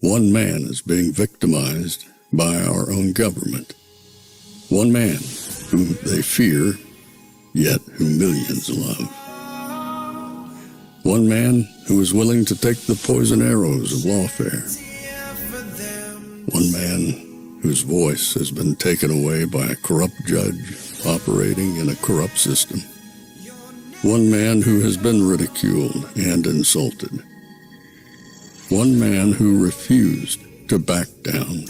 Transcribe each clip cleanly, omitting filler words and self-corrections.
one man is being victimized by our own government. One man whom they fear, yet whom millions love. One man who is willing to take the poison arrows of lawfare. One man whose voice has been taken away by a corrupt judge operating in a corrupt system. One man who has been ridiculed and insulted. One man who refused to back down.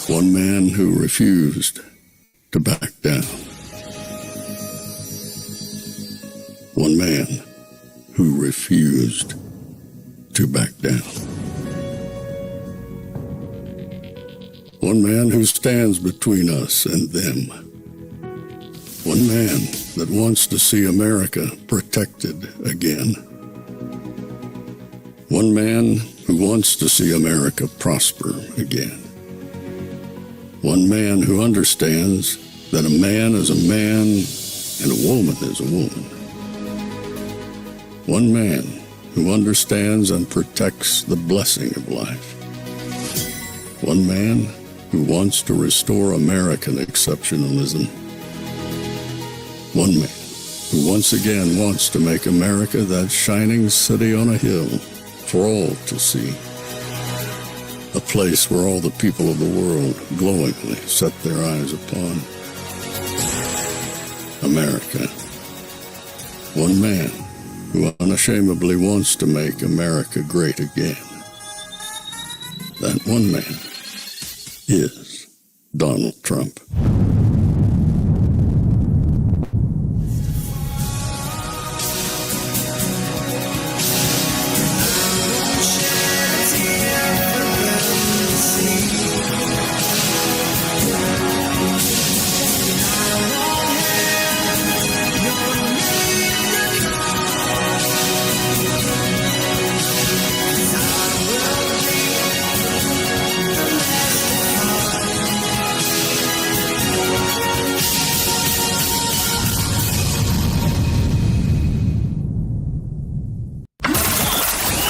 One man who refused to back down. One man who refused to back down. One man who stands between us and them. One man that wants to see America protected again. One man who wants to see America prosper again. One man who understands that a man is a man and a woman is a woman. One man who understands and protects the blessing of life. One man who wants to restore American exceptionalism. One man who once again wants to make America that shining city on a hill for all to see. A place where all the people of the world glowingly set their eyes upon. America. One man who unashamedly wants to make America great again. That one man is Donald Trump.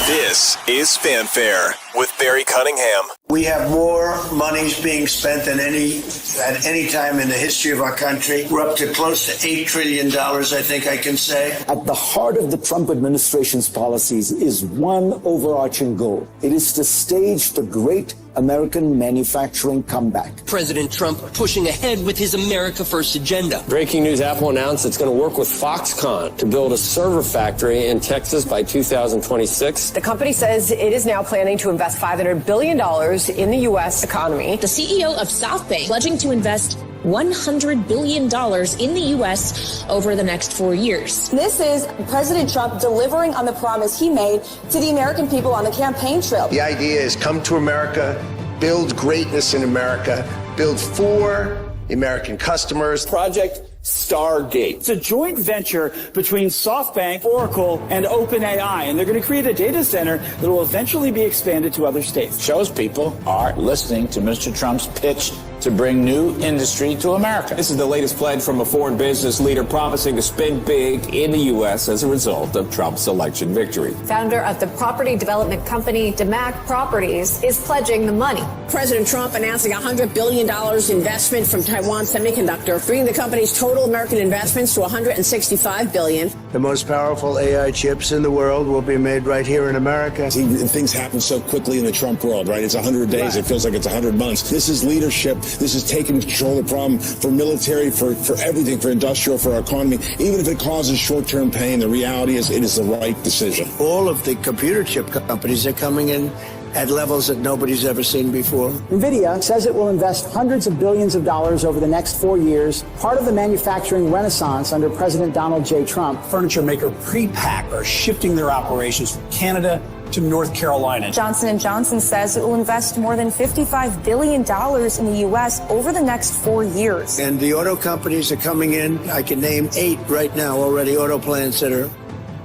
This is Fanfare with Barry Cunningham. We have more monies being spent than at any time in the history of our country. We're up to close to $8 trillion, I think I can say. At the heart of the Trump administration's policies is one overarching goal. It is to stage the great American manufacturing comeback. President Trump pushing ahead with his America First agenda. Breaking news, Apple announced it's going to work with Foxconn to build a server factory in Texas by 2026. The company says it is now planning to invest $500 billion in the U.S. economy. The CEO of SoftBank pledging to invest $100 billion in the U.S. over the next 4 years. This is President Trump delivering on the promise he made to the American people on the campaign trail. The idea is come to America, build greatness in America, build for American customers. Project Stargate. It's a joint venture between SoftBank, Oracle, and OpenAI, and they're going to create a data center that will eventually be expanded to other states. Shows people are listening to Mr. Trump's pitch to bring new industry to America. This is the latest pledge from a foreign business leader promising to spend big in the U.S. as a result of Trump's election victory. Founder of the property development company DeMac Properties is pledging the money. President Trump announcing $100 billion investment from Taiwan Semiconductor, bringing the company's total American investments to $165 billion. The most powerful AI chips in the world will be made right here in America. Things happen so quickly in the Trump world, right? It's 100 days. Right. It feels like it's 100 months. This is leadership. This is taking control of the problem for military, for everything, for industrial, for our economy. Even if it causes short-term pain, the reality is it is the right decision. All of the computer chip companies are coming in at levels that nobody's ever seen before. NVIDIA says it will invest hundreds of billions of dollars over the next 4 years, part of the manufacturing renaissance under President Donald J. Trump. Furniture maker Prepack are shifting their operations from Canada to North Carolina. Johnson & Johnson says it will invest more than $55 billion in the U.S. over the next 4 years. And the auto companies are coming in. I can name 8 right now already, auto plants that are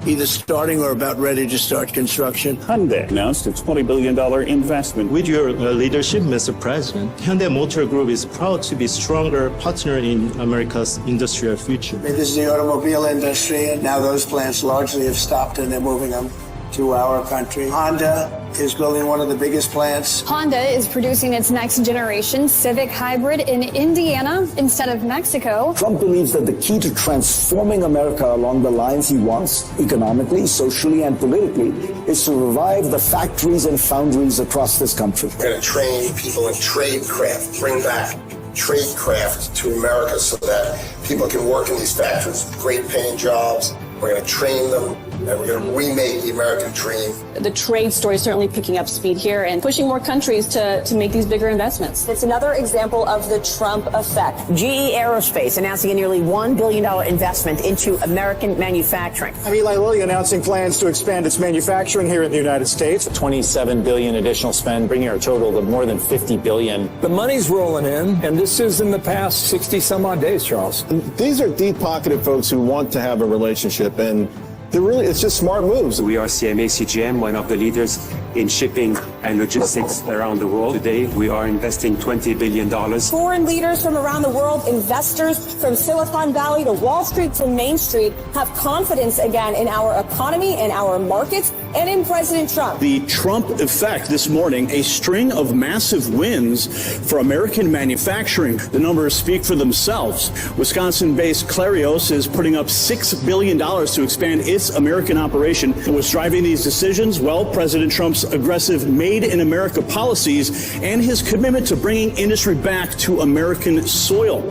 either starting or about ready to start construction. Hyundai announced a $20 billion investment. With your leadership, Mr. President, Hyundai Motor Group is proud to be a stronger partner in America's industrial future. This is the automobile industry, and now those plants largely have stopped and they're moving them to our country. Honda is building one of the biggest plants. Honda is producing its next generation Civic Hybrid in Indiana instead of Mexico. Trump believes that the key to transforming America along the lines he wants, economically, socially, and politically, is to revive the factories and foundries across this country. We're going to train people in tradecraft, bring back tradecraft to America so that people can work in these factories, great paying jobs. We're going to train them, and we're going to remake the American dream. The trade story is certainly picking up speed here and pushing more countries to make these bigger investments. It's another example of the Trump effect. GE Aerospace announcing a nearly $1 billion investment into American manufacturing. Eli Lilly announcing plans to expand its manufacturing here in the United States. $27 billion additional spend, bringing our total to more than $50 billion. The money's rolling in, and this is in the past 60 some odd days, Charles. These are deep-pocketed folks who want to have a relationship, and it's just smart moves. We are CMA CGM, one of the leaders in shipping and logistics around the world. Today, we are investing $20 billion. Foreign leaders from around the world, investors from Silicon Valley to Wall Street to Main Street have confidence again in our economy and our markets and in President Trump. The Trump effect this morning, a string of massive wins for American manufacturing. The numbers speak for themselves. Wisconsin-based Clarios is putting up $6 billion to expand its American operation. And what's driving these decisions? Well, President Trump's aggressive Made in America policies and his commitment to bringing industry back to American soil.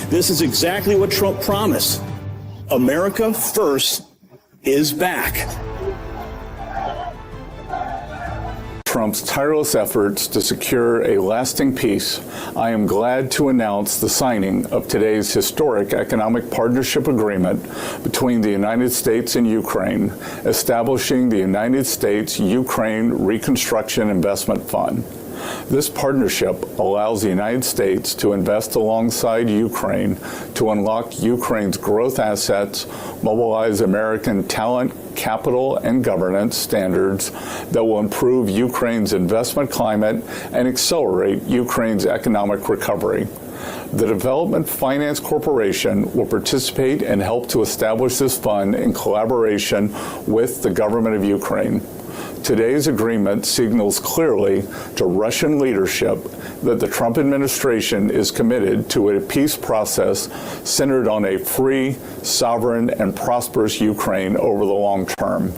This is exactly what Trump promised. America first is back. Trump's tireless efforts to secure a lasting peace, I am glad to announce the signing of today's historic economic partnership agreement between the United States and Ukraine, establishing the United States-Ukraine Reconstruction Investment Fund. This partnership allows the United States to invest alongside Ukraine to unlock Ukraine's growth assets, mobilize American talent, capital, and governance standards that will improve Ukraine's investment climate and accelerate Ukraine's economic recovery. The Development Finance Corporation will participate and help to establish this fund in collaboration with the government of Ukraine. Today's agreement signals clearly to Russian leadership that the Trump administration is committed to a peace process centered on a free, sovereign, and prosperous Ukraine over the long term.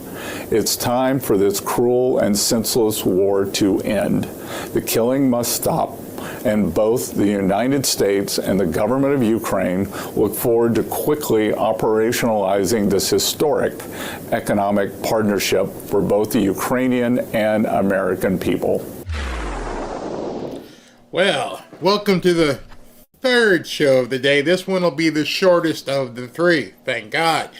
It's time for this cruel and senseless war to end. The killing must stop, and both the United States and the government of Ukraine look forward to quickly operationalizing this historic economic partnership for both the Ukrainian and American people. Well, welcome to the third show of the day. This one will be the shortest of the three, thank God.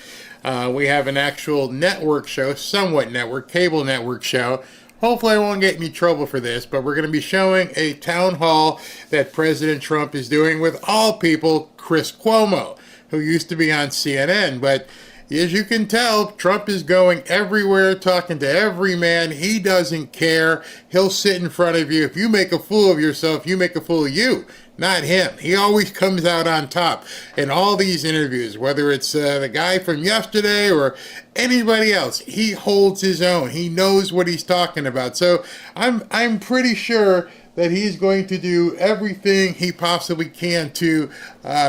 We have an actual network show, somewhat network, cable network show. Hopefully I won't get any trouble for this, but we're going to be showing a town hall that President Trump is doing with all people, Chris Cuomo, who used to be on CNN. But as you can tell, Trump is going everywhere, talking to every man. He doesn't care. He'll sit in front of you. If you make a fool of yourself, you make a fool of you, not him. He always comes out on top in all these interviews, whether it's the guy from yesterday or anybody else. He holds his own. He knows what he's talking about. So I'm pretty sure that he's going to do everything he possibly can to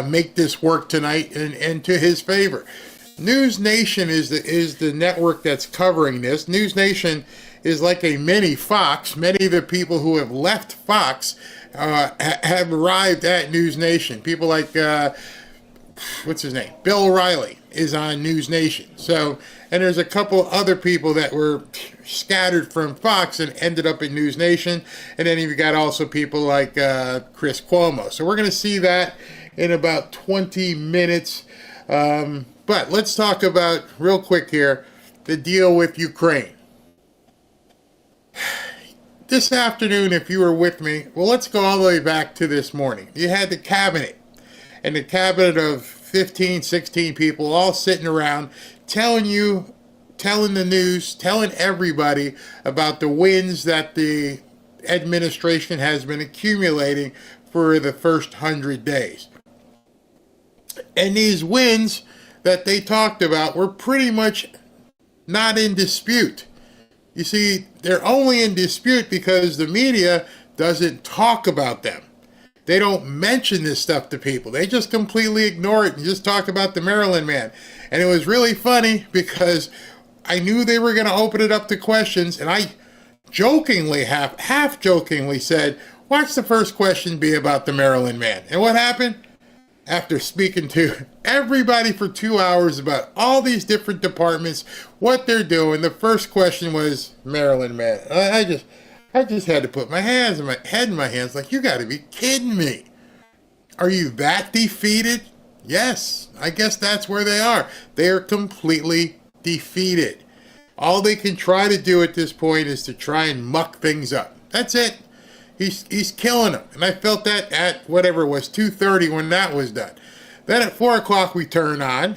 make this work tonight and to his favor. News Nation is the network that's covering this. News Nation is like a mini Fox. Many of the people who have left Fox have arrived at News Nation. People like, what's his name? Bill O'Reilly is on News Nation. So, and there's a couple other people that were scattered from Fox and ended up at News Nation. And then you've got also people like Chris Cuomo. So we're going to see that in about 20 minutes. But let's talk about, real quick here, the deal with Ukraine. This afternoon, if you were with me, well, let's go all the way back to this morning. You had the cabinet, and the cabinet of 15, 16 people all sitting around telling the news, telling everybody about the wins that the administration has been accumulating for the first 100 days. And these wins that they talked about were pretty much not in dispute. You see, they're only in dispute because the media doesn't talk about them. They don't mention this stuff to people. They just completely ignore it and just talk about the Maryland man. And it was really funny because I knew they were going to open it up to questions, and I jokingly, half jokingly said, watch the first question be about the Maryland man. And what happened? After speaking to everybody for 2 hours about all these different departments, what they're doing, the first question was Maryland man. I just had to put my head in my hands like, you got to be kidding me. Are you that defeated? Yes, I guess that's where they are. They are completely defeated. All they can try to do at this point is to try and muck things up. That's it. He's killing them. And I felt that at whatever it was, 2:30 when that was done. Then at 4 o'clock we turn on,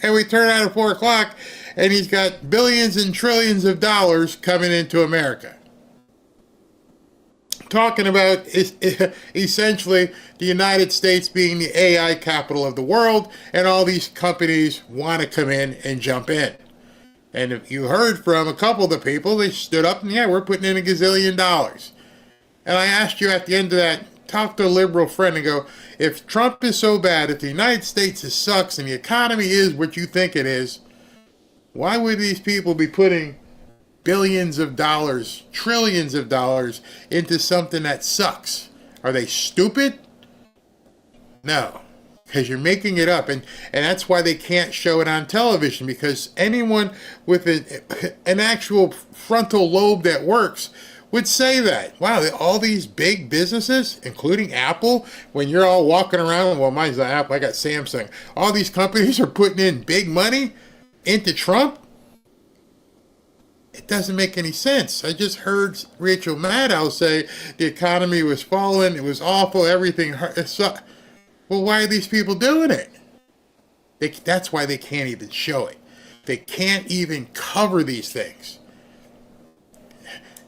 and we turn on at 4 o'clock, and he's got billions and trillions of dollars coming into America. Talking about essentially the United States being the AI capital of the world, and all these companies want to come in and jump in. And if you heard from a couple of the people, they stood up and, yeah, we're putting in $1 gazillion. And I asked you at the end of that, talk to a liberal friend and go, if Trump is so bad, if the United States sucks and the economy is what you think it is, why would these people be putting billions of dollars, trillions of dollars into something that sucks? Are they stupid? No, because you're making it up. And that's why they can't show it on television, because anyone with an actual frontal lobe that works would say that. Wow, all these big businesses, including Apple, when you're all walking around, well, mine's not Apple, I got Samsung. All these companies are putting in big money into Trump. It doesn't make any sense. I just heard Rachel Maddow say the economy was falling, it was awful, everything hurt. Well, why are these people doing it? That's why they can't even show it. They can't even cover these things.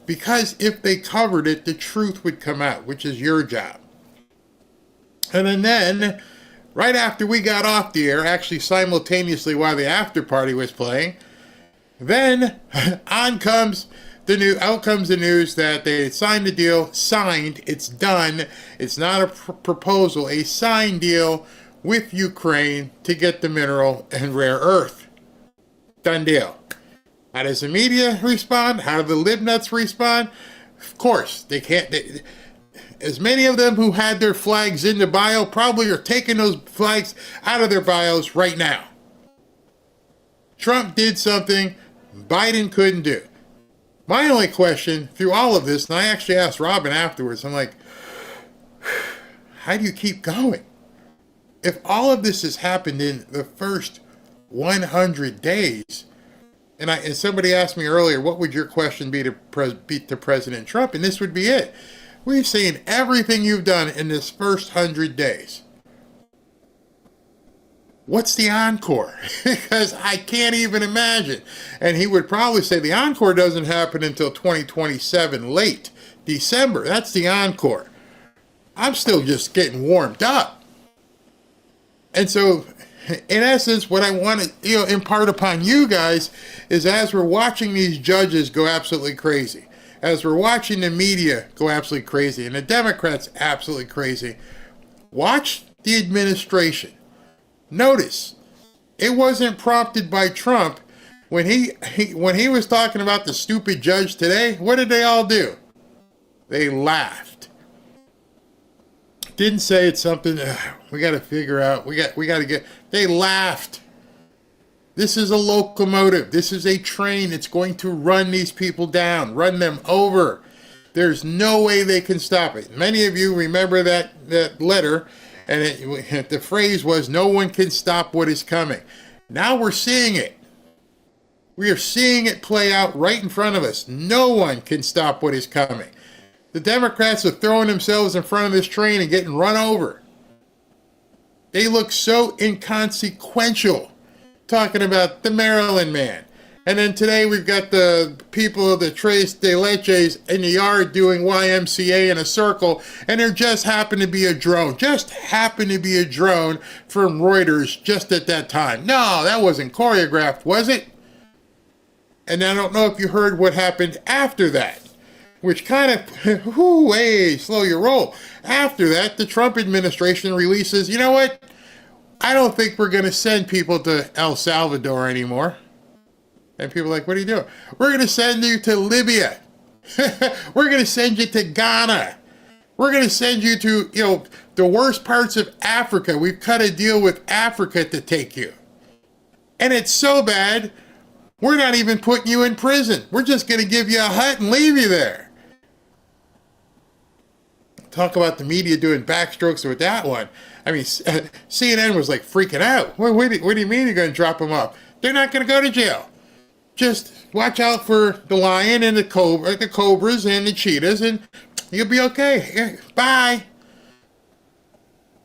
Because if they covered it, the truth would come out, which is your job. And then, right after we got off the air, actually simultaneously while the after party was playing, then out comes the news that they signed the deal. Signed, it's done. It's not a proposal, a signed deal with Ukraine to get the mineral and rare earth. Done deal. How does the media respond? How do the libnuts respond? Of course, they can't. As many of them who had their flags in the bio probably are taking those flags out of their bios right now. Trump did something Biden couldn't do. My only question through all of this, and I actually asked Robin afterwards, I'm like, how do you keep going? If all of this has happened in the first 100 days, and somebody asked me earlier, what would your question be to President Trump? And this would be it. We've seen everything you've done in this first 100 days. What's the encore? Because I can't even imagine. And he would probably say the encore doesn't happen until 2027, late December. That's the encore. I'm still just getting warmed up. And so, in essence, what I want to impart upon you guys is, as we're watching these judges go absolutely crazy, as we're watching the media go absolutely crazy, and the Democrats absolutely crazy, watch the administration. Notice, it wasn't prompted by Trump. When he was talking about the stupid judge today, what did they all do? They laughed. Didn't say it's something we got to figure out. We got to get. They laughed. This is a locomotive. This is a train. It's going to run these people down, run them over. There's no way they can stop it. Many of you remember that letter, and the phrase was, "No one can stop what is coming." Now we're seeing it. We are seeing it play out right in front of us. No one can stop what is coming. The Democrats are throwing themselves in front of this train and getting run over. They look so inconsequential, talking about the Maryland man. And then today we've got the people of the Tres de Leches in the yard doing YMCA in a circle, and there just happened to be a drone. Just happened to be a drone from Reuters just at that time. No, that wasn't choreographed, was it? And I don't know if you heard what happened after that, which kind of, hey, slow your roll. After that, the Trump administration releases, you know what? I don't think we're going to send people to El Salvador anymore. And people are like, what are you doing? We're going to send you to Libya. We're going to send you to Ghana. We're going to send you to, the worst parts of Africa. We've cut a deal with Africa to take you. And it's so bad, we're not even putting you in prison. We're just going to give you a hut and leave you there. Talk about the media doing backstrokes with that one. I mean, CNN was like freaking out. What do you mean you're going to drop them off? They're not going to go to jail. Just watch out for the lion and the cobras and the cheetahs, and you'll be okay. Bye.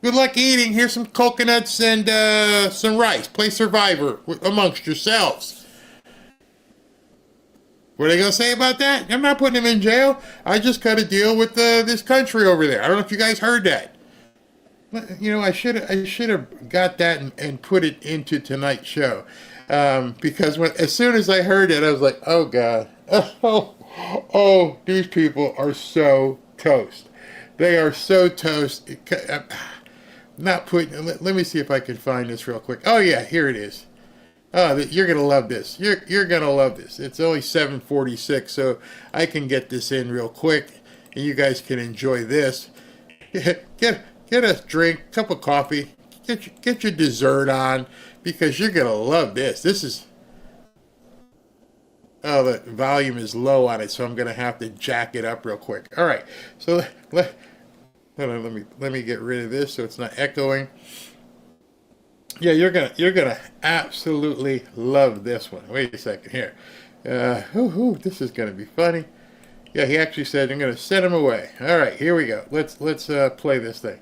Good luck eating. Here's some coconuts and some rice. Play Survivor amongst yourselves. What are they going to say about that? I'm not putting him in jail. I just cut a deal with this country over there. I don't know if you guys heard that. I should have got that and put it into tonight's show. Because as soon as I heard it, I was like, oh, God. Oh, these people are so toast. They are so toast. Not putting. Let me see if I can find this real quick. Oh, yeah, here it is. Oh, you're going to love this. You're going to love this. It's only 7:46, so I can get this in real quick, and you guys can enjoy this. Get a drink, cup of coffee, get your dessert on, because you're going to love this. This is... Oh, the volume is low on it, so I'm going to have to jack it up real quick. All right, so let me get rid of this so it's not echoing. Yeah, you're gonna absolutely love this one. Wait a second here. This is gonna be funny. Yeah, he actually said I'm gonna send him away. All right, here we go. Let's play this thing.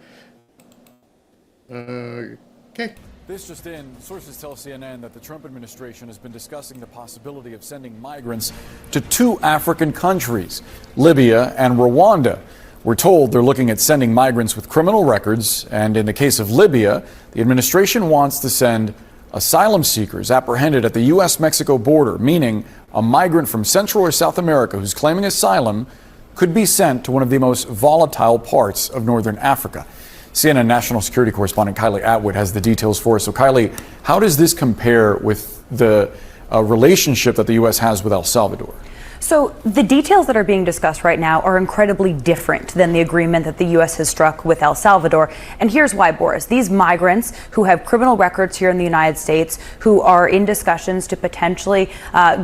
Okay. This just in, sources tell CNN that the Trump administration has been discussing the possibility of sending migrants to 2 African countries, Libya and Rwanda. We're told they're looking at sending migrants with criminal records, and in the case of Libya, the administration wants to send asylum seekers apprehended at the U.S.-Mexico border, meaning a migrant from Central or South America who's claiming asylum could be sent to one of the most volatile parts of northern Africa. CNN national security correspondent Kylie Atwood has the details for us. So, Kylie, how does this compare with the relationship that the U.S. has with El Salvador? So the details that are being discussed right now are incredibly different than the agreement that the U.S. has struck with El Salvador. And here's why, Boris. These migrants who have criminal records here in the United States, who are in discussions to potentially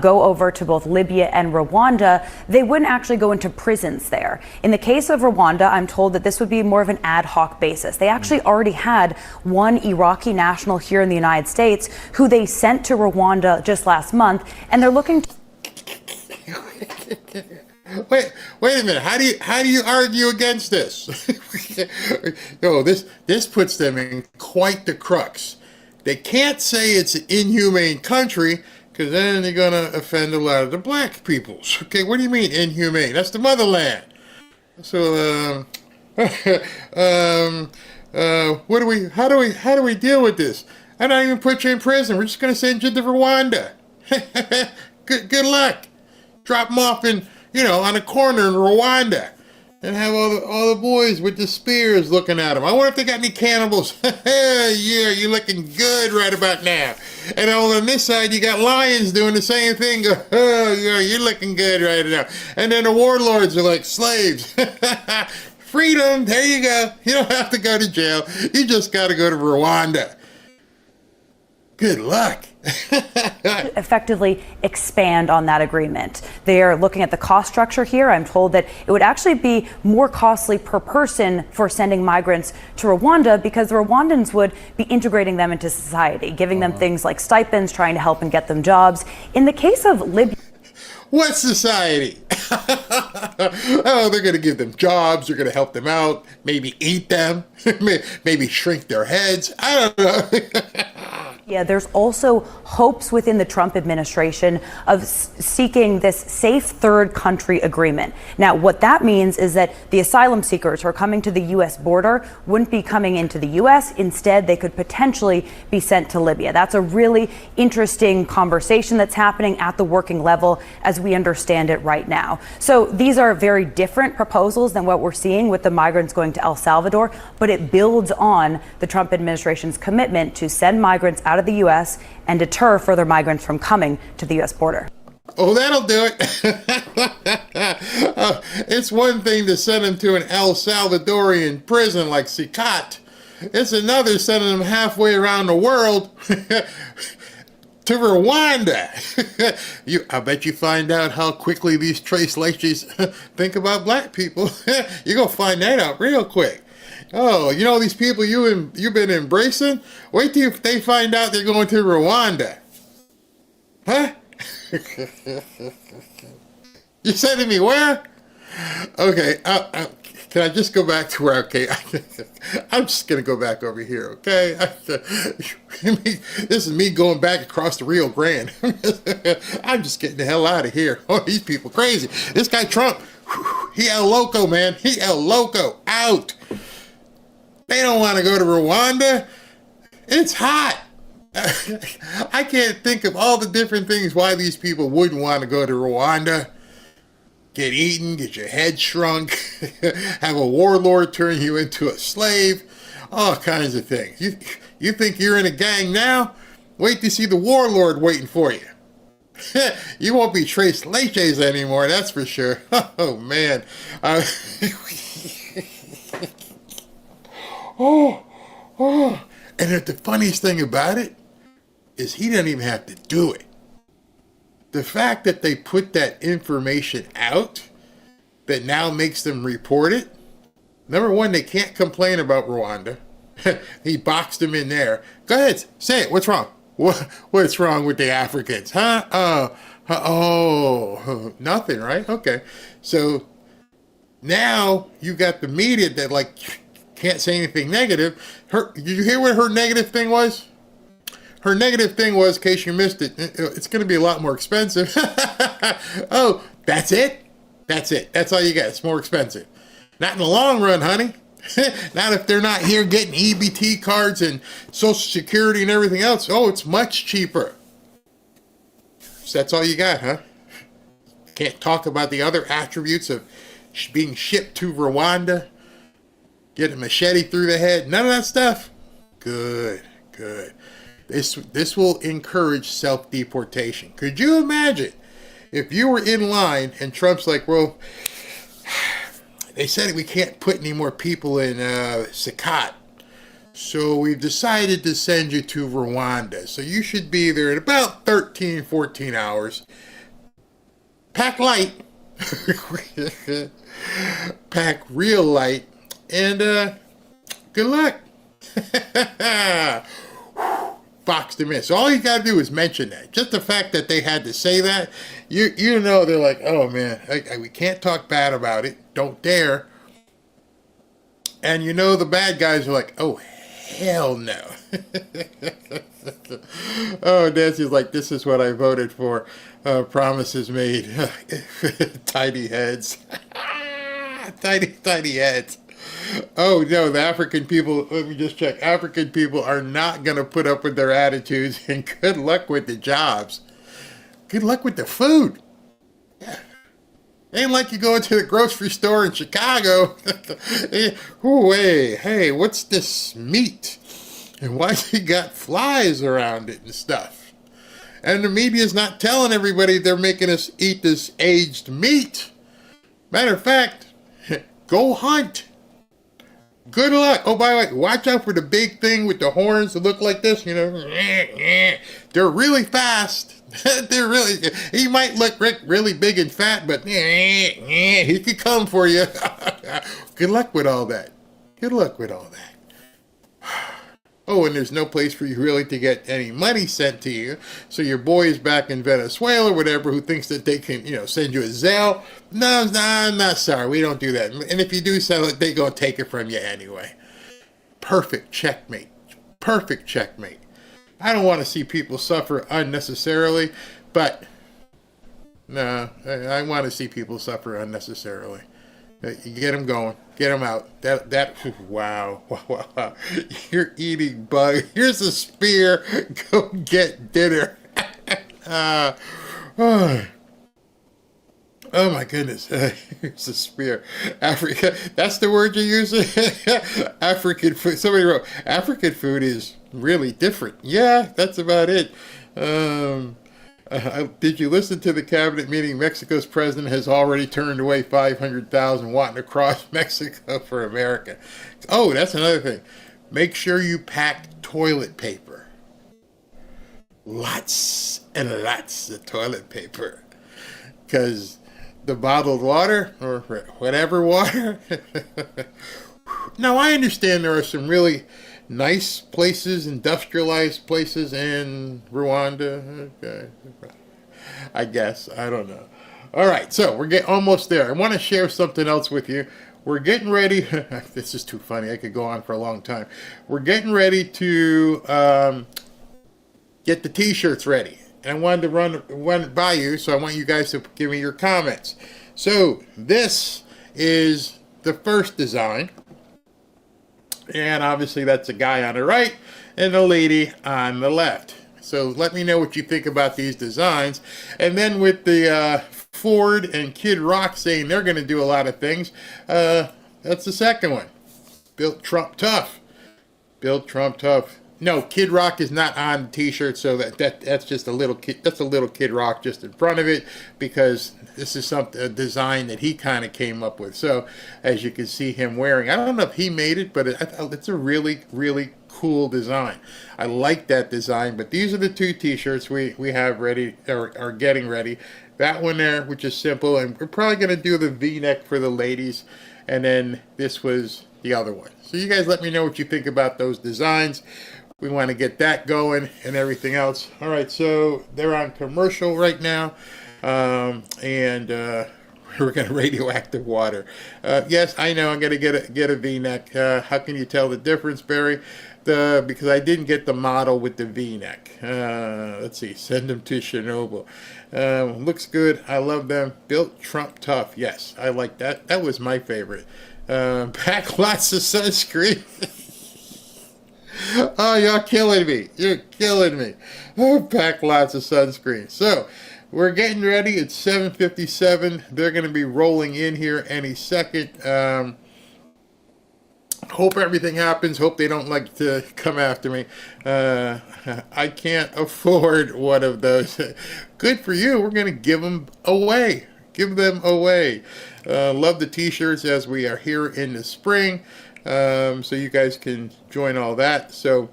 go over to both Libya and Rwanda, they wouldn't actually go into prisons there. In the case of Rwanda, I'm told that this would be more of an ad hoc basis. They actually already had one Iraqi national here in the United States who they sent to Rwanda just last month, and they're looking to... Wait a minute. How do you argue against this? This puts them in quite the crux. They can't say it's an inhumane country because then they're going to offend a lot of the black peoples. Okay, what do you mean inhumane? That's the motherland. So how do we deal with this? I'm not even put you in prison. We're just going to send you to Rwanda. Good luck. Drop them off on a corner in Rwanda and have all the boys with the spears looking at them. I wonder if they got any cannibals. Yeah, you're looking good right about now. And on this side, you got lions doing the same thing. Oh, yeah, you're looking good right now. And then the warlords are like slaves. Freedom, there you go. You don't have to go to jail. You just got to go to Rwanda. Good luck. effectively expand on that agreement. They are looking at the cost structure here. I'm told that it would actually be more costly per person for sending migrants to Rwanda because the Rwandans would be integrating them into society, giving them things like stipends, trying to help and get them jobs. In the case of Libya... What society? Oh, they're going to give them jobs. They're going to help them out. Maybe eat them. Maybe shrink their heads. I don't know. Yeah, there's also hopes within the Trump administration of seeking this safe third country agreement. Now, what that means is that the asylum seekers who are coming to the U.S. border wouldn't be coming into the U.S. Instead, they could potentially be sent to Libya. That's a really interesting conversation that's happening at the working level as we understand it right now. So these are very different proposals than what we're seeing with the migrants going to El Salvador, but it builds on the Trump administration's commitment to send migrants out of the U.S. and deter further migrants from coming to the U.S. border. Oh, that'll do it. It's one thing to send them to an El Salvadorian prison like Sicat. It's another sending them halfway around the world to Rwanda. I bet you find out how quickly these tres leches think about black people. You're going to find that out real quick. Oh, you know these people you've been embracing? Wait till they find out they're going to Rwanda. Huh? You sending me where? Okay, can I just go back to where, okay, I'm just going to go back over here, okay? This is me going back across the Rio Grande. I'm just getting the hell out of here. Oh, these people crazy. This guy Trump, he El Loco, man. He El Loco. Out. They don't want to go to Rwanda. It's hot. I can't think of all the different things why these people wouldn't want to go to Rwanda. Get eaten, get your head shrunk, have a warlord turn you into a slave, all kinds of things. You think you're in a gang now? Wait to see the warlord waiting for you. You won't be tres leches anymore, that's for sure. Oh, man. And the funniest thing about it is he didn't even have to do it. The fact that they put that information out that now makes them report it. Number one, they can't complain about Rwanda. He boxed them in there. Go ahead, say it. What's wrong? What's wrong with the Africans? Huh? Oh, nothing, right? Okay. So now you got the media that can't say anything negative. Did you hear what her negative thing was? Her negative thing was, in case you missed it, it's going to be a lot more expensive. Oh, that's it? That's it. That's all you got. It's more expensive. Not in the long run, honey. Not if they're not here getting EBT cards and Social Security and everything else. Oh, it's much cheaper. So that's all you got, huh? Can't talk about the other attributes of being shipped to Rwanda. Get a machete through the head. None of that stuff. Good. This will encourage self-deportation. Could you imagine if you were in line and Trump's like, well, they said we can't put any more people in Sicat, so we've decided to send you to Rwanda. So you should be there in about 13, 14 hours. Pack light. Pack real light. And good luck. Boxed him in. So all you got to do is mention that. Just the fact that they had to say that, you know they're like, oh man, we can't talk bad about it. Don't dare. And you know the bad guys are like, oh, hell no. Oh, Nancy's like, this is what I voted for. Promises made. Tiny heads. Tiny heads. Oh no, the African people, let me just check. African people are not going to put up with their attitudes, and good luck with the jobs. Good luck with the food. Yeah. Ain't like you go into the grocery store in Chicago. Ooh, hey, what's this meat? And why's it got flies around it and stuff? And the media's not telling everybody they're making us eat this aged meat. Matter of fact, go hunt. Good luck. Oh, by the way, watch out for the big thing with the horns that look like this, you know. They're really fast. They're really, he might look really big and fat, but he could come for you. Good luck with all that. Good luck with all that. Oh, and there's no place for you really to get any money sent to you. So your boy is back in Venezuela or whatever who thinks that they can, send you a Zelle. No, I'm not sorry. We don't do that. And if you do sell it, they go take it from you anyway. Perfect checkmate. Perfect checkmate. I don't want to see people suffer unnecessarily, but no, I want to see people suffer unnecessarily. Get them going. Get them out. Wow. You're eating bug. Here's a spear. Go get dinner. Oh my goodness. Here's a spear. Africa. That's the word you're using? African food. Somebody wrote, African food is really different. Yeah, that's about it. Did you listen to the cabinet meeting? Mexico's president has already turned away 500,000 wanting to cross Mexico for America. Oh, that's another thing. Make sure you pack toilet paper. Lots and lots of toilet paper. Because the bottled water, or whatever water. Now, I understand there are some really nice places, industrialized places in Rwanda. Okay. I guess. I don't know. All right, so we're getting almost there. I want to share something else with you. We're getting ready. This is too funny. I could go on for a long time. We're getting ready to get the T-shirts ready. And I wanted to run it by you, so I want you guys to give me your comments. So this is the first design. And obviously that's a guy on the right and a lady on the left. So let me know what you think about these designs. And then with the Ford and Kid Rock saying they're going to do a lot of things, that's the second one. Built Trump Tough. Built Trump Tough. No, Kid Rock is not on the T-shirt, so that's just a little kid. That's a little Kid Rock just in front of it, because this is a design that he kind of came up with. So as you can see him wearing, I don't know if he made it, but it's a really, really cool design. I like that design. But these are the two T-shirts we have ready, or are getting ready. That one there, which is simple, and we're probably going to do the V-neck for the ladies, and then this was the other one. So you guys let me know what you think about those designs. We want to get that going and everything else. All right, so they're on commercial right now, and we're going to radioactive water. Yes, I know I'm going to get a V-neck. How can you tell the difference, Barry? Because I didn't get the model with the V-neck. Let's see, send them to Chernobyl. Looks good. I love them. Built Trump Tough. Yes, I like that. That was my favorite. Pack lots of sunscreen. Oh, you're killing me. You're killing me. Oh, pack lots of sunscreen. So, we're getting ready. It's 7:57. They're going to be rolling in here any second. Hope everything happens. Hope they don't like to come after me. I can't afford one of those. Good for you. We're going to give them away. Give them away. Love the T-shirts as we are here in the spring. So you guys can join all that. So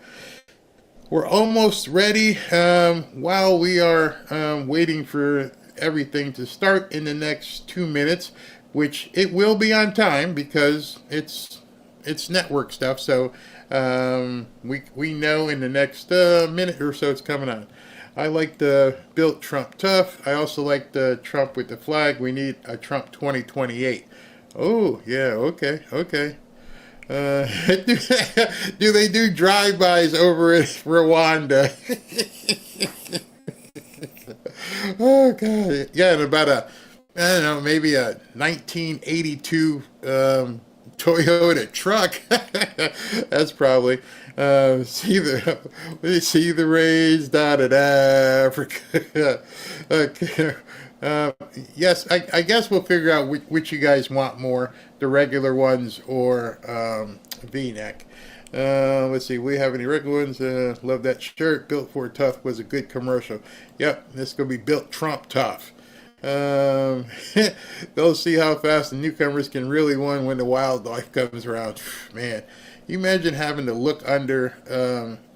we're almost ready. While we are waiting for everything to start in the next 2 minutes, which it will be on time because it's network stuff. So we know in the next minute or so it's coming on. I like the Built Trump Tough. I also like the Trump with the flag. We need a Trump 2028. Oh yeah, okay. Do they do drive-bys over in Rwanda? Oh God! Yeah, and about maybe a 1982 Toyota truck. That's probably see the rays dotted Africa. Okay. Yes, I guess we'll figure out which you guys want more, the regular ones or V-neck. Let's see, we have any regular ones? Love that shirt. Built for Tough was a good commercial. Yep, this is going to be Built Trump Tough. They'll see how fast the newcomers can really win when the wildlife comes around. Man, you imagine having to look under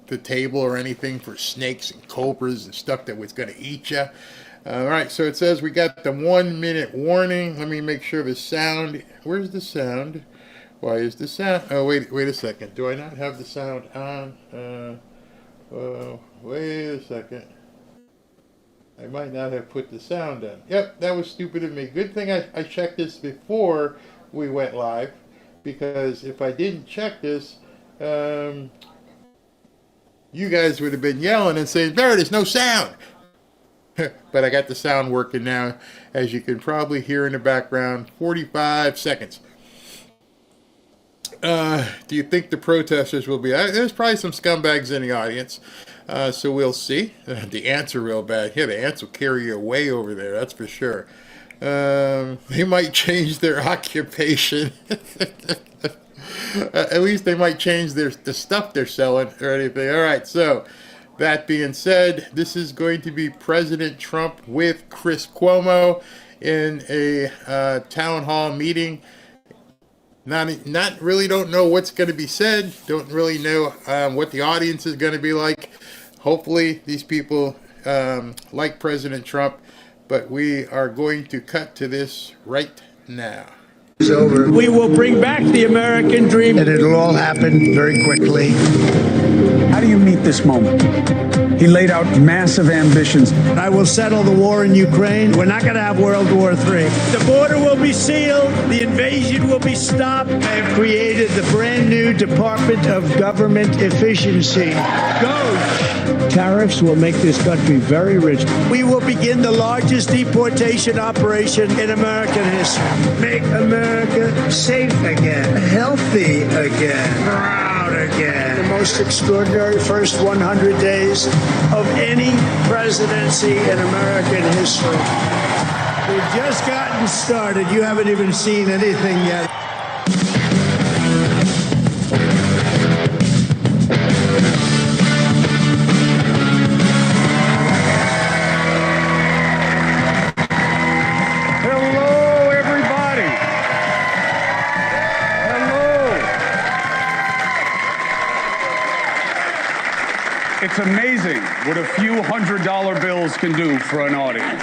the table or anything for snakes and cobras and stuff that was going to eat you. All right, so it says we got the 1 minute warning. Let me make sure the sound. Where's the sound? Why is the sound? Oh, wait a second. Do I not have the sound on? Wait a second. I might not have put the sound on. Yep, that was stupid of me. Good thing I checked this before we went live, because if I didn't check this, you guys would have been yelling and saying, there's no sound. But I got the sound working now, as you can probably hear in the background. 45 seconds. Do you think the protesters will be... there's probably some scumbags in the audience, so we'll see. The ants are real bad. Yeah, the ants will carry you away over there, that's for sure. They might change their occupation. At least they might change the stuff they're selling or anything. All right, so that being said, this is going to be President Trump with Chris Cuomo in a town hall meeting. Not really don't know what's going to be said. Don't really know what the audience is going to be like. Hopefully these people like President Trump, but we are going to cut to this right now. Over. We will bring back the American dream. And it'll all happen very quickly. How do you meet this moment? He laid out massive ambitions. I will settle the war in Ukraine. We're not going to have World War III. The border will be sealed. The invasion will be stopped. I have created the brand new Department of Government Efficiency. Go! Tariffs will make this country very rich. We will begin the largest deportation operation in American history. Make America safe again, healthy again, proud again. The most extraordinary first 100 days of any presidency in American history. We've just gotten started. You haven't even seen anything yet. It's amazing what a few $100 bills can do for an audience.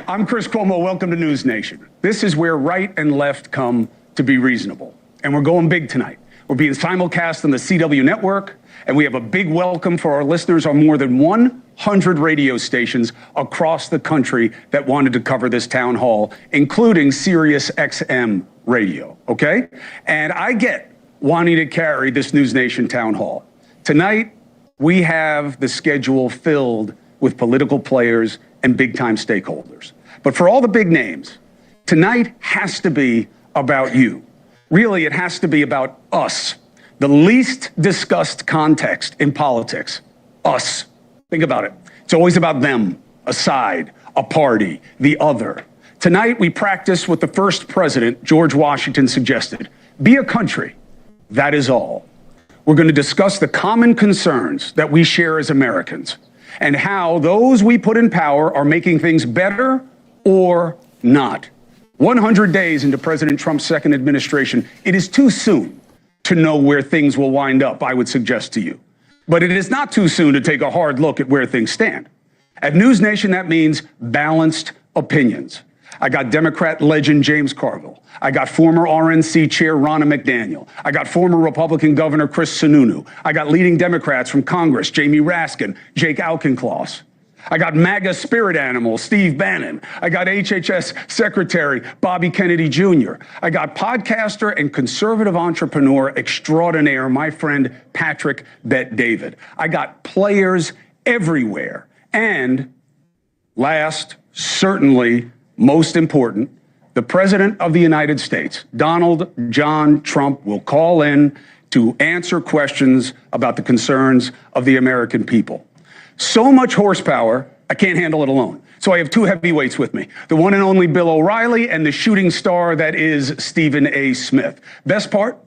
I'm Chris Cuomo. Welcome to News Nation. This is where right and left come to be reasonable. And we're going big tonight. We're being simulcast on the CW network, and we have a big welcome for our listeners on more than 100 radio stations across the country that wanted to cover this town hall, including Sirius XM radio, okay? And I get wanting to carry this News Nation town hall. Tonight, we have the schedule filled with political players and big-time stakeholders. But for all the big names, tonight has to be about you. Really, it has to be about us. The least discussed context in politics, us. Think about it. It's always about them, a side, a party, the other. Tonight, we practice what the first president, George Washington, suggested. Be a country, that is all. We're going to discuss the common concerns that we share as Americans and how those we put in power are making things better or not. 100 days into President Trump's second administration, it is too soon to know where things will wind up, I would suggest to you. But it is not too soon to take a hard look at where things stand. At News Nation, that means balanced opinions. I got Democrat legend James Carville. I got former RNC chair Ronna McDaniel. I got former Republican Governor Chris Sununu. I got leading Democrats from Congress, Jamie Raskin, Jake Auchincloss. I got MAGA spirit animal Steve Bannon. I got HHS Secretary Bobby Kennedy Jr. I got podcaster and conservative entrepreneur extraordinaire, my friend Patrick Bet-David. I got players everywhere. And last, certainly most important, the President of the United States, Donald John Trump, will call in to answer questions about the concerns of the American people. So much horsepower, I can't handle it alone. So I have two heavyweights with me, the one and only Bill O'Reilly and the shooting star that is Stephen A. Smith. Best part?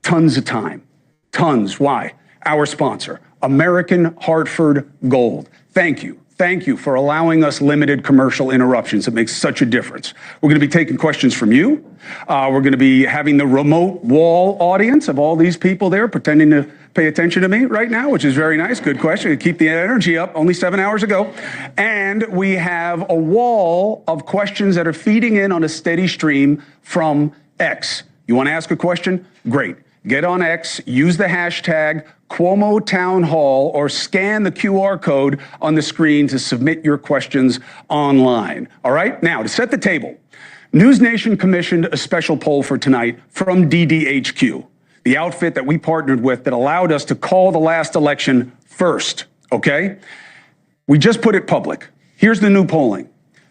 Tons of time. Tons. Why? Our sponsor, American Hartford Gold. Thank you. Thank you for allowing us limited commercial interruptions. It makes such a difference. We're going to be taking questions from you. We're going to be having the remote wall audience of all these people there pretending to pay attention to me right now, which is very nice. Good question. Keep the energy up. Only 7 hours ago. And we have a wall of questions that are feeding in on a steady stream from X. You want to ask a question? Great. Get on X, use the hashtag Cuomo Town Hall, or scan the QR code on the screen to submit your questions online. All right? Now, to set the table, News Nation commissioned a special poll for tonight from DDHQ, the outfit that we partnered with that allowed us to call the last election first, okay? We just put it public. Here's the new polling.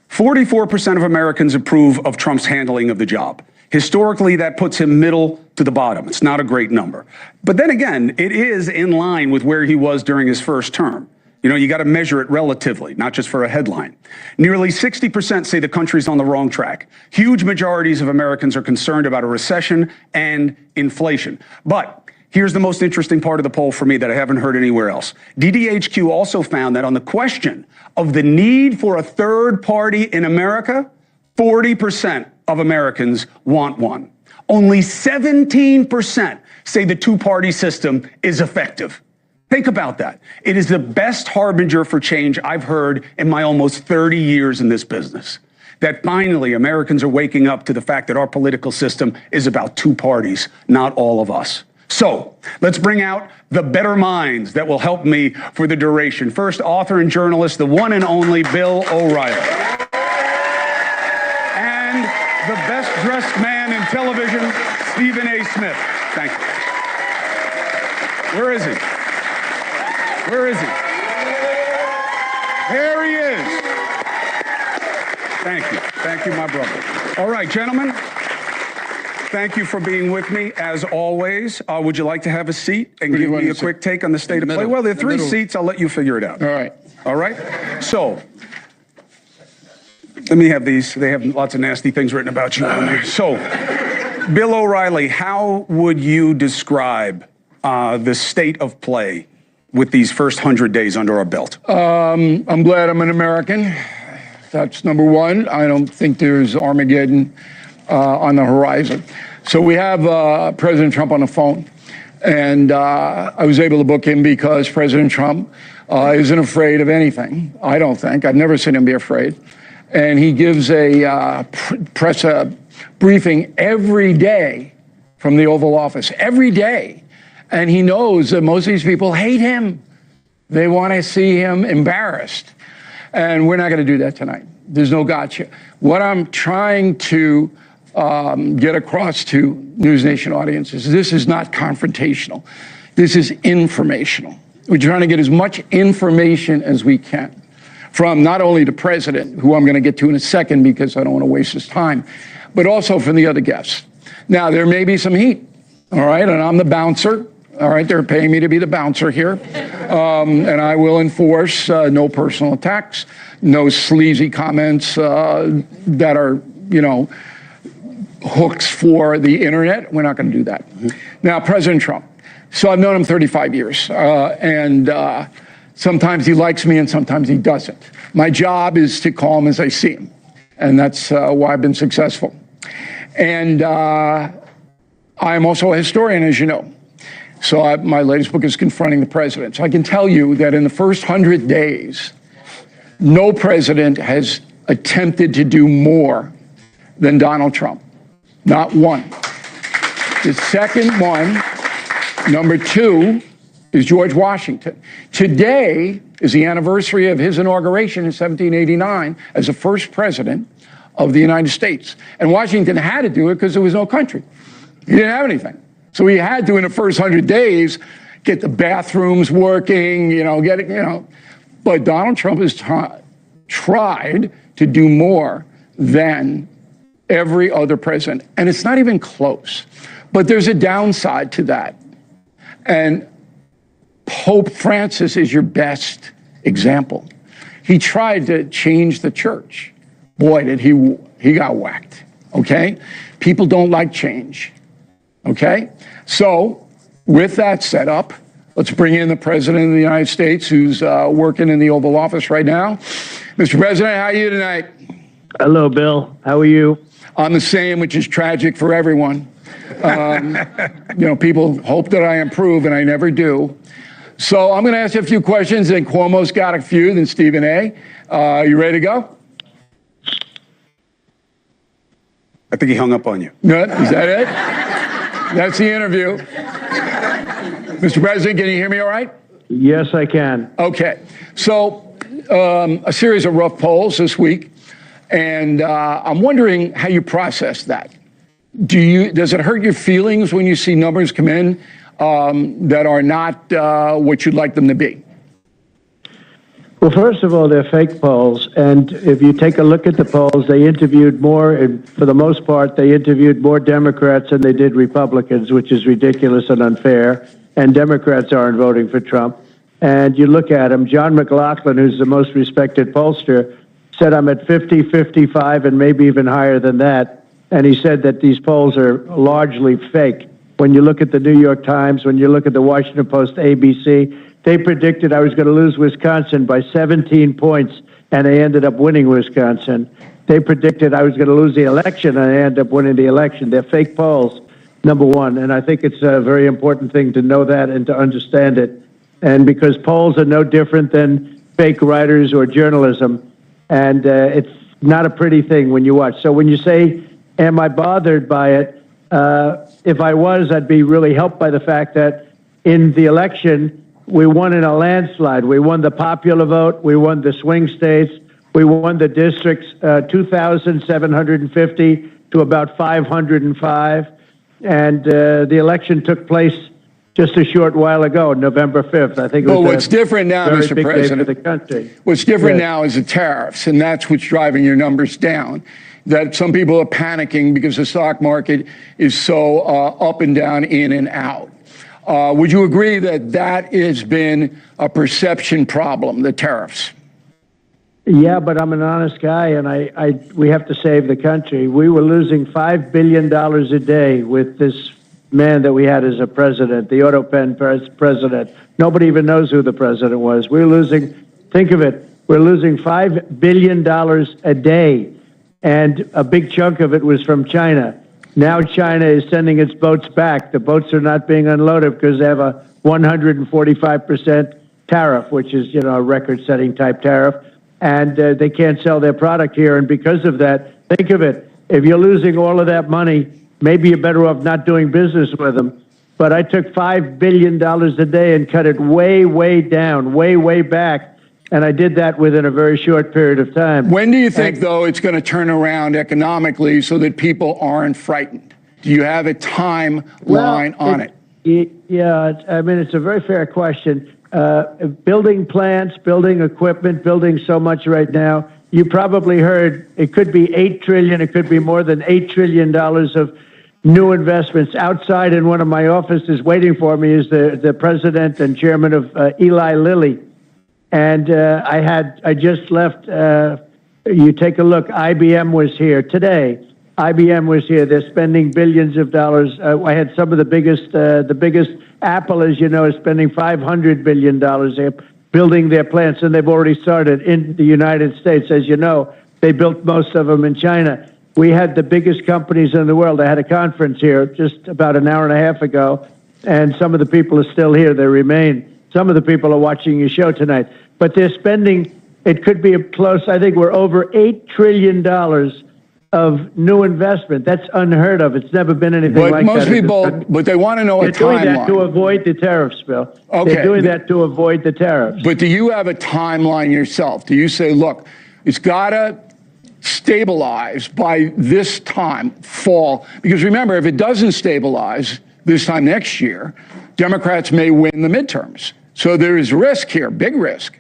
44% of Americans approve of Trump's handling of the job. Historically, that puts him middle to the bottom. It's not a great number. But then again, it is in line with where he was during his first term. You know, you got to measure it relatively, not just for a headline. Nearly 60% say the country's on the wrong track. Huge majorities of Americans are concerned about a recession and inflation. But here's the most interesting part of the poll for me that I haven't heard anywhere else. DDHQ also found that on the question of the need for a third party in America, 40% of Americans want one. Only 17% say the two-party system is effective. Think about that. It is the best harbinger for change I've heard in my almost 30 years in this business. That finally Americans are waking up to the fact that our political system is about two parties, not all of us. So let's bring out the better minds that will help me for the duration. First, author and journalist, the one and only Bill O'Reilly. And the best dressed man in television, Stephen A. Smith. Thank you. Where is he? Where is he? There he is. Thank you. Thank you, my brother. All right, gentlemen. Thank you for being with me, as always. Would you like to have a seat and give me a quick take on the state of play? Well, there are three seats. I'll let you figure it out. All right. All right? So, let me have these. They have lots of nasty things written about you on there. So, Bill O'Reilly, how would you describe the state of play with these first 100 days under our belt? I'm glad I'm an American. That's number one. I don't think there's Armageddon on the horizon. So we have President Trump on the phone. And I was able to book him because President Trump isn't afraid of anything, I don't think. I've never seen him be afraid. And he gives a press briefing every day from the Oval Office, every day. And he knows that most of these people hate him. They want to see him embarrassed. And we're not going to do that tonight. There's no gotcha. What I'm trying to get across to News Nation audiences, this is not confrontational. This is informational. We're trying to get as much information as we can from not only the president, who I'm going to get to in a second because I don't want to waste his time, but also from the other guests. Now, there may be some heat, all right, and I'm the bouncer. All right, they're paying me to be the bouncer here. And I will enforce no personal attacks, no sleazy comments that are, you know, hooks for the internet. We're not going to do that. Now, President Trump. So I've known him 35 years. And sometimes he likes me and sometimes he doesn't. My job is to call him as I see him. And that's why I've been successful. And I'm also a historian, as you know. So my latest book is Confronting the President. So I can tell you that in the first 100 days, no president has attempted to do more than Donald Trump. Not one. The second one, number two, is George Washington. Today is the anniversary of his inauguration in 1789 as the first president of the United States. And Washington had to do it because there was no country. He didn't have anything. So he had to, in the first 100 days, get the bathrooms working, you know, get it, you know. But Donald Trump has tried to do more than every other president. And it's not even close. But there's a downside to that. And Pope Francis is your best example. He tried to change the church. Boy, did he got whacked, okay? People don't like change. Okay, so with that set up, let's bring in the President of the United States, who's working in the Oval Office right now. Mr. President, how are you tonight? Hello, Bill. How are you? I'm the same, which is tragic for everyone. You know, people hope that I improve, and I never do. So I'm going to ask you a few questions, and Cuomo's got a few, then Stephen A. You ready to go? I think he hung up on you. Good. Is that it? That's the interview. Mr. President, can you hear me all right? Yes, I can. Okay. So a series of rough polls this week, and I'm wondering how you process that. Does it hurt your feelings when you see numbers come in that are not what you'd like them to be? Well, first of all, they're fake polls. And if you take a look at the polls, they interviewed more, and for the most part, they interviewed more Democrats than they did Republicans, which is ridiculous and unfair. And Democrats aren't voting for Trump. And you look at him, John McLaughlin, who's the most respected pollster, said I'm at 50, 55, and maybe even higher than that. And he said that these polls are largely fake. When you look at the New York Times, when you look at the Washington Post, ABC, they predicted I was going to lose Wisconsin by 17 points, and I ended up winning Wisconsin. They predicted I was going to lose the election, and I ended up winning the election. They're fake polls, number one. And I think it's a very important thing to know that and to understand it. And because polls are no different than fake writers or journalism, and it's not a pretty thing when you watch. So when you say, am I bothered by it? If I was, I'd be really helped by the fact that in the election, we won in a landslide. We won the popular vote. We won the swing states. We won the districts, 2,750 to about 505. And the election took place just a short while ago, November 5th. I think it was what's different now, very Mr. big day President, for the country. What's different now is the tariffs, and that's what's driving your numbers down. That some people are panicking because the stock market is so up and down, in and out. Would you agree that that has been a perception problem, the tariffs? Yeah, but I'm an honest guy, and we have to save the country. We were losing $5 billion a day with this man that we had as a president, the auto pen president. Nobody even knows who the president was. We're losing, think of it, we're losing $5 billion a day, and a big chunk of it was from China. Now China is sending its boats back. The boats are not being unloaded because they have a 145% tariff, which is, a record-setting type tariff, and they can't sell their product here. And because of that, think of it, if you're losing all of that money, maybe you're better off not doing business with them. But I took $5 billion a day and cut it way, way down, way, way back. And I did that within a very short period of time. When do you think, though, it's going to turn around economically so that people aren't frightened? Do you have a timeline on it? Yeah, I mean, it's a very fair question. Building plants, building equipment, building so much right now. You probably heard it could be $8 trillion, it could be more than $8 trillion of new investments. Outside in one of my offices waiting for me is the president and chairman of Eli Lilly. And I just left, you take a look, IBM was here today. IBM was here. They're spending billions of dollars. I had some of the biggest Apple, as you know, is spending $500 billion. They're building their plants, and they've already started in the United States. As you know, they built most of them in China. We had the biggest companies in the world. I had a conference here just about an hour and a half ago, and some of the people are still here. They remain. Some of the people are watching your show tonight. But they're spending, it could be close, I think we're over $8 trillion of new investment. That's unheard of. It's never been anything like that. But most people, but they want to know a timeline. They're doing that to avoid the tariffs, Bill. Okay. They're doing that to avoid the tariffs. But do you have a timeline yourself? Do you say, look, it's got to stabilize by this time, fall? Because remember, if it doesn't stabilize this time next year, Democrats may win the midterms. So there is risk here, big risk.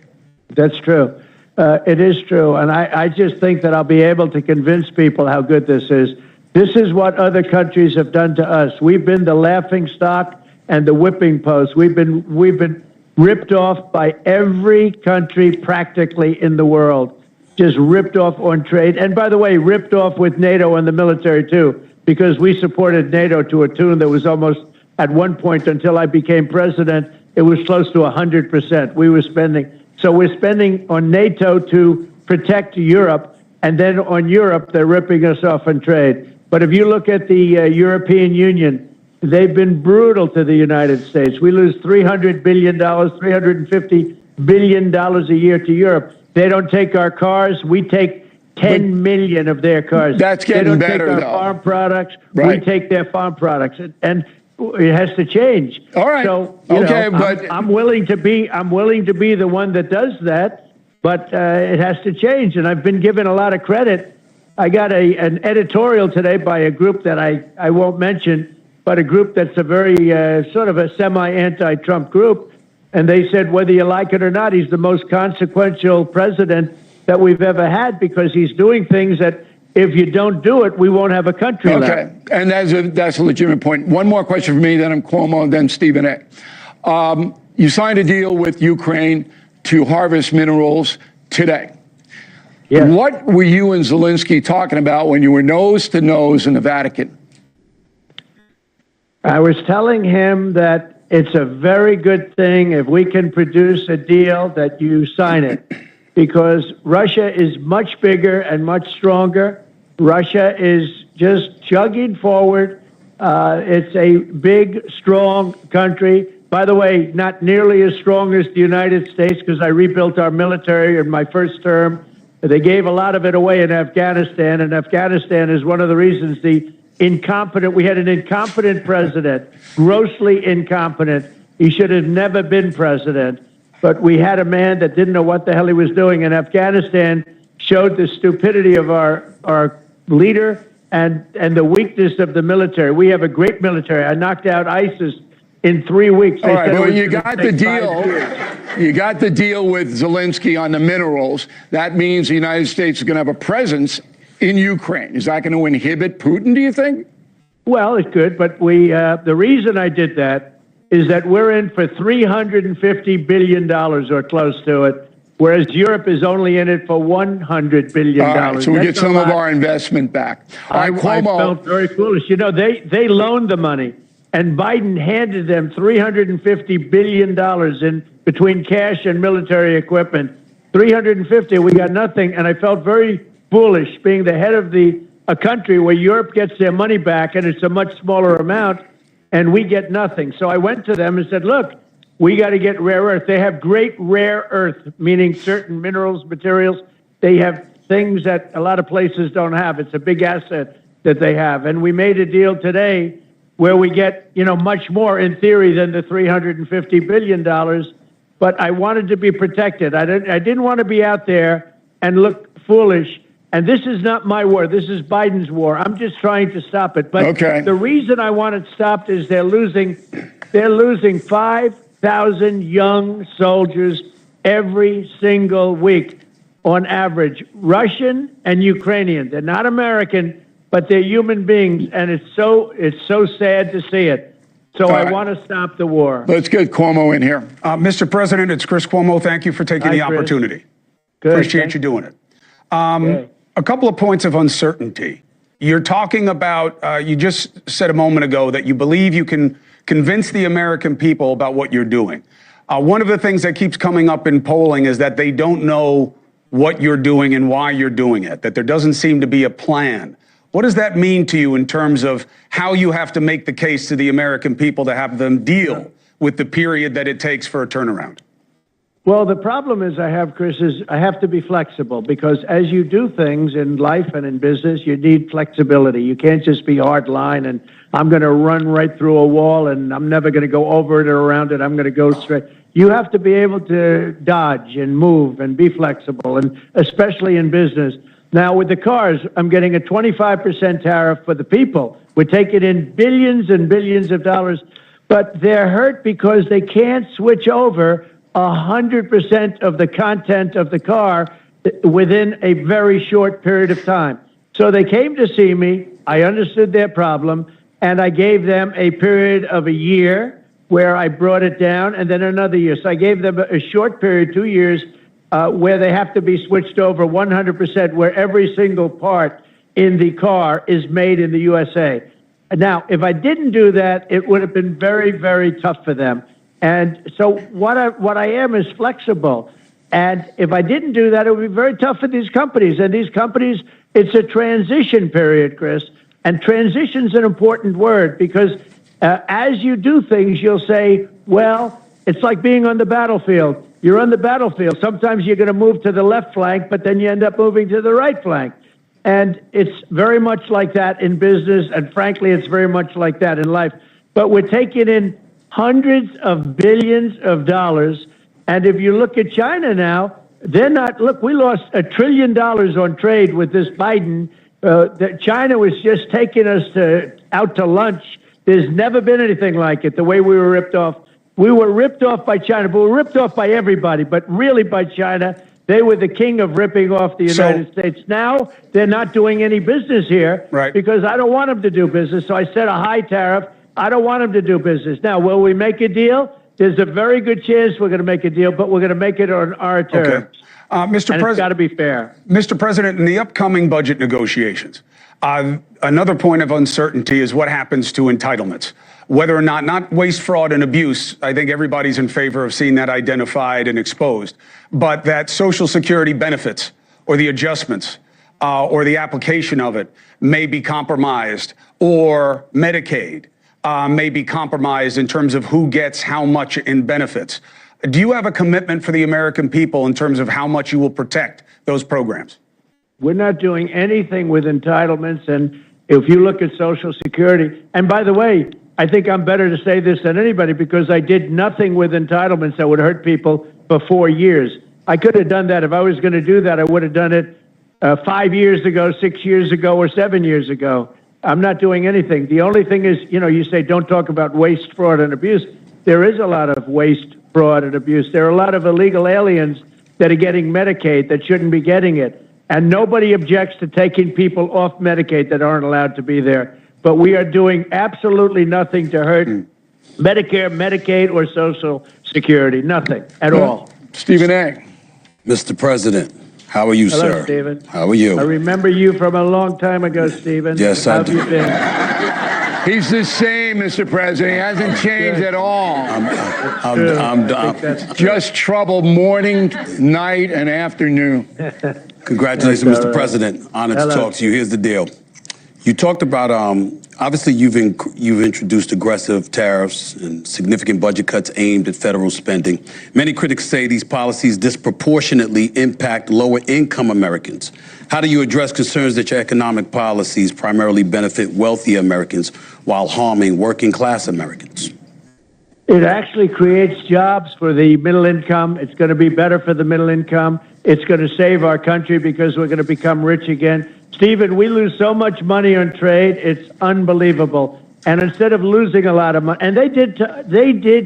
That's true. It is true. And I just think that I'll be able to convince people how good this is. This is what other countries have done to us. We've been the laughing stock and the whipping post. We've been ripped off by every country practically in the world, just ripped off on trade. And by the way, ripped off with NATO and the military too, because we supported NATO to a tune that was almost, at one point until I became president, it was close to 100%. We were spending. So we're spending on NATO to protect Europe, and then on Europe, they're ripping us off on trade. But if you look at the European Union, they've been brutal to the United States. We lose $300 billion, $350 billion a year to Europe. They don't take our cars. We take 10 million of their cars. That's getting better, They don't take though. our farm products. Right. We take their farm products. And it has to change. All right. So, okay, but I'm willing to be the one that does that, but it has to change. And I've been given a lot of credit. I got an editorial today by a group that I won't mention, but a group that's a very sort of a semi-anti-Trump group. And they said, whether you like it or not, he's the most consequential president that we've ever had because he's doing things that if you don't do it, we won't have a country left. Okay, and that's a legitimate point. One more question for me, then I'm Cuomo, and then Stephen A. You signed a deal with Ukraine to harvest minerals today. Yes. What were you and Zelensky talking about when you were nose to nose in the Vatican? I was telling him that it's a very good thing if we can produce a deal that you sign it, because Russia is much bigger and much stronger. Russia is just chugging forward. It's a big, strong country. By the way, not nearly as strong as the United States, because I rebuilt our military in my first term. They gave a lot of it away in Afghanistan, and Afghanistan is one of the reasons we had an incompetent president, grossly incompetent. He should have never been president. But we had a man that didn't know what the hell he was doing, and Afghanistan showed the stupidity of our leader and the weakness of the military. We have a great military. I knocked out ISIS in 3 weeks. All right, well, you got the deal. You got the deal with Zelensky on the minerals. That means the United States is going to have a presence in Ukraine. Is that going to inhibit Putin, do you think? Well, it could, but the reason I did that is that we're in for $350 billion or close to it, whereas Europe is only in it for $100 billion. All right, so we get some of our investment back. All right, Cuomo. I felt very foolish. You know, they loaned the money, and Biden handed them $350 billion in between cash and military equipment. 350, we got nothing, and I felt very foolish being the head of a country where Europe gets their money back, and it's a much smaller amount, and we get nothing. So I went to them and said, look, we got to get rare earth. They have great rare earth, meaning certain minerals, materials. They have things that a lot of places don't have. It's a big asset that they have. And we made a deal today where we get, much more in theory than the $350 billion. But I wanted to be protected. I didn't want to be out there and look foolish. And this is not my war. This is Biden's war. I'm just trying to stop it. But the reason I want it stopped is they're losing 5,000 young soldiers every single week on average. Russian and Ukrainian. They're not American, but they're human beings. And it's so sad to see it. So I want to stop the war. Let's get Cuomo in here. Mr. President, it's Chris Cuomo. Thank you for taking the opportunity. Good. Appreciate you doing it. A couple of points of uncertainty. You're talking about, you just said a moment ago that you believe you can convince the American people about what you're doing. One of the things that keeps coming up in polling is that they don't know what you're doing and why you're doing it, that there doesn't seem to be a plan. What does that mean to you in terms of how you have to make the case to the American people to have them deal with the period that it takes for a turnaround? Well, the problem is I have to be flexible, because as you do things in life and in business, you need flexibility. You can't just be hard line and I'm going to run right through a wall and I'm never going to go over it or around it. I'm going to go straight. You have to be able to dodge and move and be flexible, and especially in business. Now, with the cars, I'm getting a 25% tariff for the people. We're taking in billions and billions of dollars, but they're hurt because they can't switch over 100% of the content of the car within a very short period of time. So they came to see me. I understood their problem, and I gave them a period of a year where I brought it down, and then another year. So I gave them a short period, 2 years, where they have to be switched over 100%, where every single part in the car is made in the USA. Now, if I didn't do that, it would have been very, very tough for them. And so what I am is flexible. And if I didn't do that, it would be very tough for these companies. And these companies, it's a transition period, Chris. And transition's an important word, because as you do things, you'll say, well, it's like being on the battlefield. You're on the battlefield. Sometimes you're going to move to the left flank, but then you end up moving to the right flank. And it's very much like that in business. And frankly, it's very much like that in life. But we're taking in hundreds of billions of dollars. And if you look at China now, they're not, look, we lost $1 trillion on trade with this Biden. China was just taking us out to lunch. There's never been anything like it, the way we were ripped off. We were ripped off by China, but we were ripped off by everybody, but really by China. They were the king of ripping off the United States. Now they're not doing any business here because I don't want them to do business. So I set a high tariff. I don't want them to do business. Now, will we make a deal? There's a very good chance we're going to make a deal, but we're going to make it on our terms. Okay. Mr. President, it's got to be fair. Mr. President, in the upcoming budget negotiations, another point of uncertainty is what happens to entitlements. Whether or not waste, fraud, and abuse, I think everybody's in favor of seeing that identified and exposed, but that Social Security benefits or the adjustments or the application of it may be compromised, or Medicaid may be compromised in terms of who gets how much in benefits. Do you have a commitment for the American people in terms of how much you will protect those programs? We're not doing anything with entitlements, and if you look at Social Security, and by the way, I think I'm better to say this than anybody because I did nothing with entitlements that would hurt people for 4 years. I could have done that. If I was going to do that, I would have done it 5 years ago, 6 years ago, or 7 years ago. I'm not doing anything. The only thing is, you say don't talk about waste, fraud, and abuse. There is a lot of waste, fraud, and abuse. There are a lot of illegal aliens that are getting Medicaid that shouldn't be getting it. And nobody objects to taking people off Medicaid that aren't allowed to be there. But we are doing absolutely nothing to hurt Medicare, Medicaid, or Social Security. Nothing at all. Stephen A. Mr. President, how are you, Hello, sir? Stephen. How are you? I remember you from a long time ago, Stephen. Yes, How I have do. you been? He's the same, Mr. President. He hasn't changed at all. I'm just trouble morning, night, and afternoon. Congratulations, Mr. President. Honored to talk to you. Here's the deal. You talked about, obviously, you've introduced aggressive tariffs and significant budget cuts aimed at federal spending. Many critics say these policies disproportionately impact lower-income Americans. How do you address concerns that your economic policies primarily benefit wealthy Americans while harming working-class Americans? It actually creates jobs for the middle income. It's going to be better for the middle income. It's going to save our country because we're going to become rich again. Stephen, we lose so much money on trade, it's unbelievable. And instead of losing a lot of money, and they did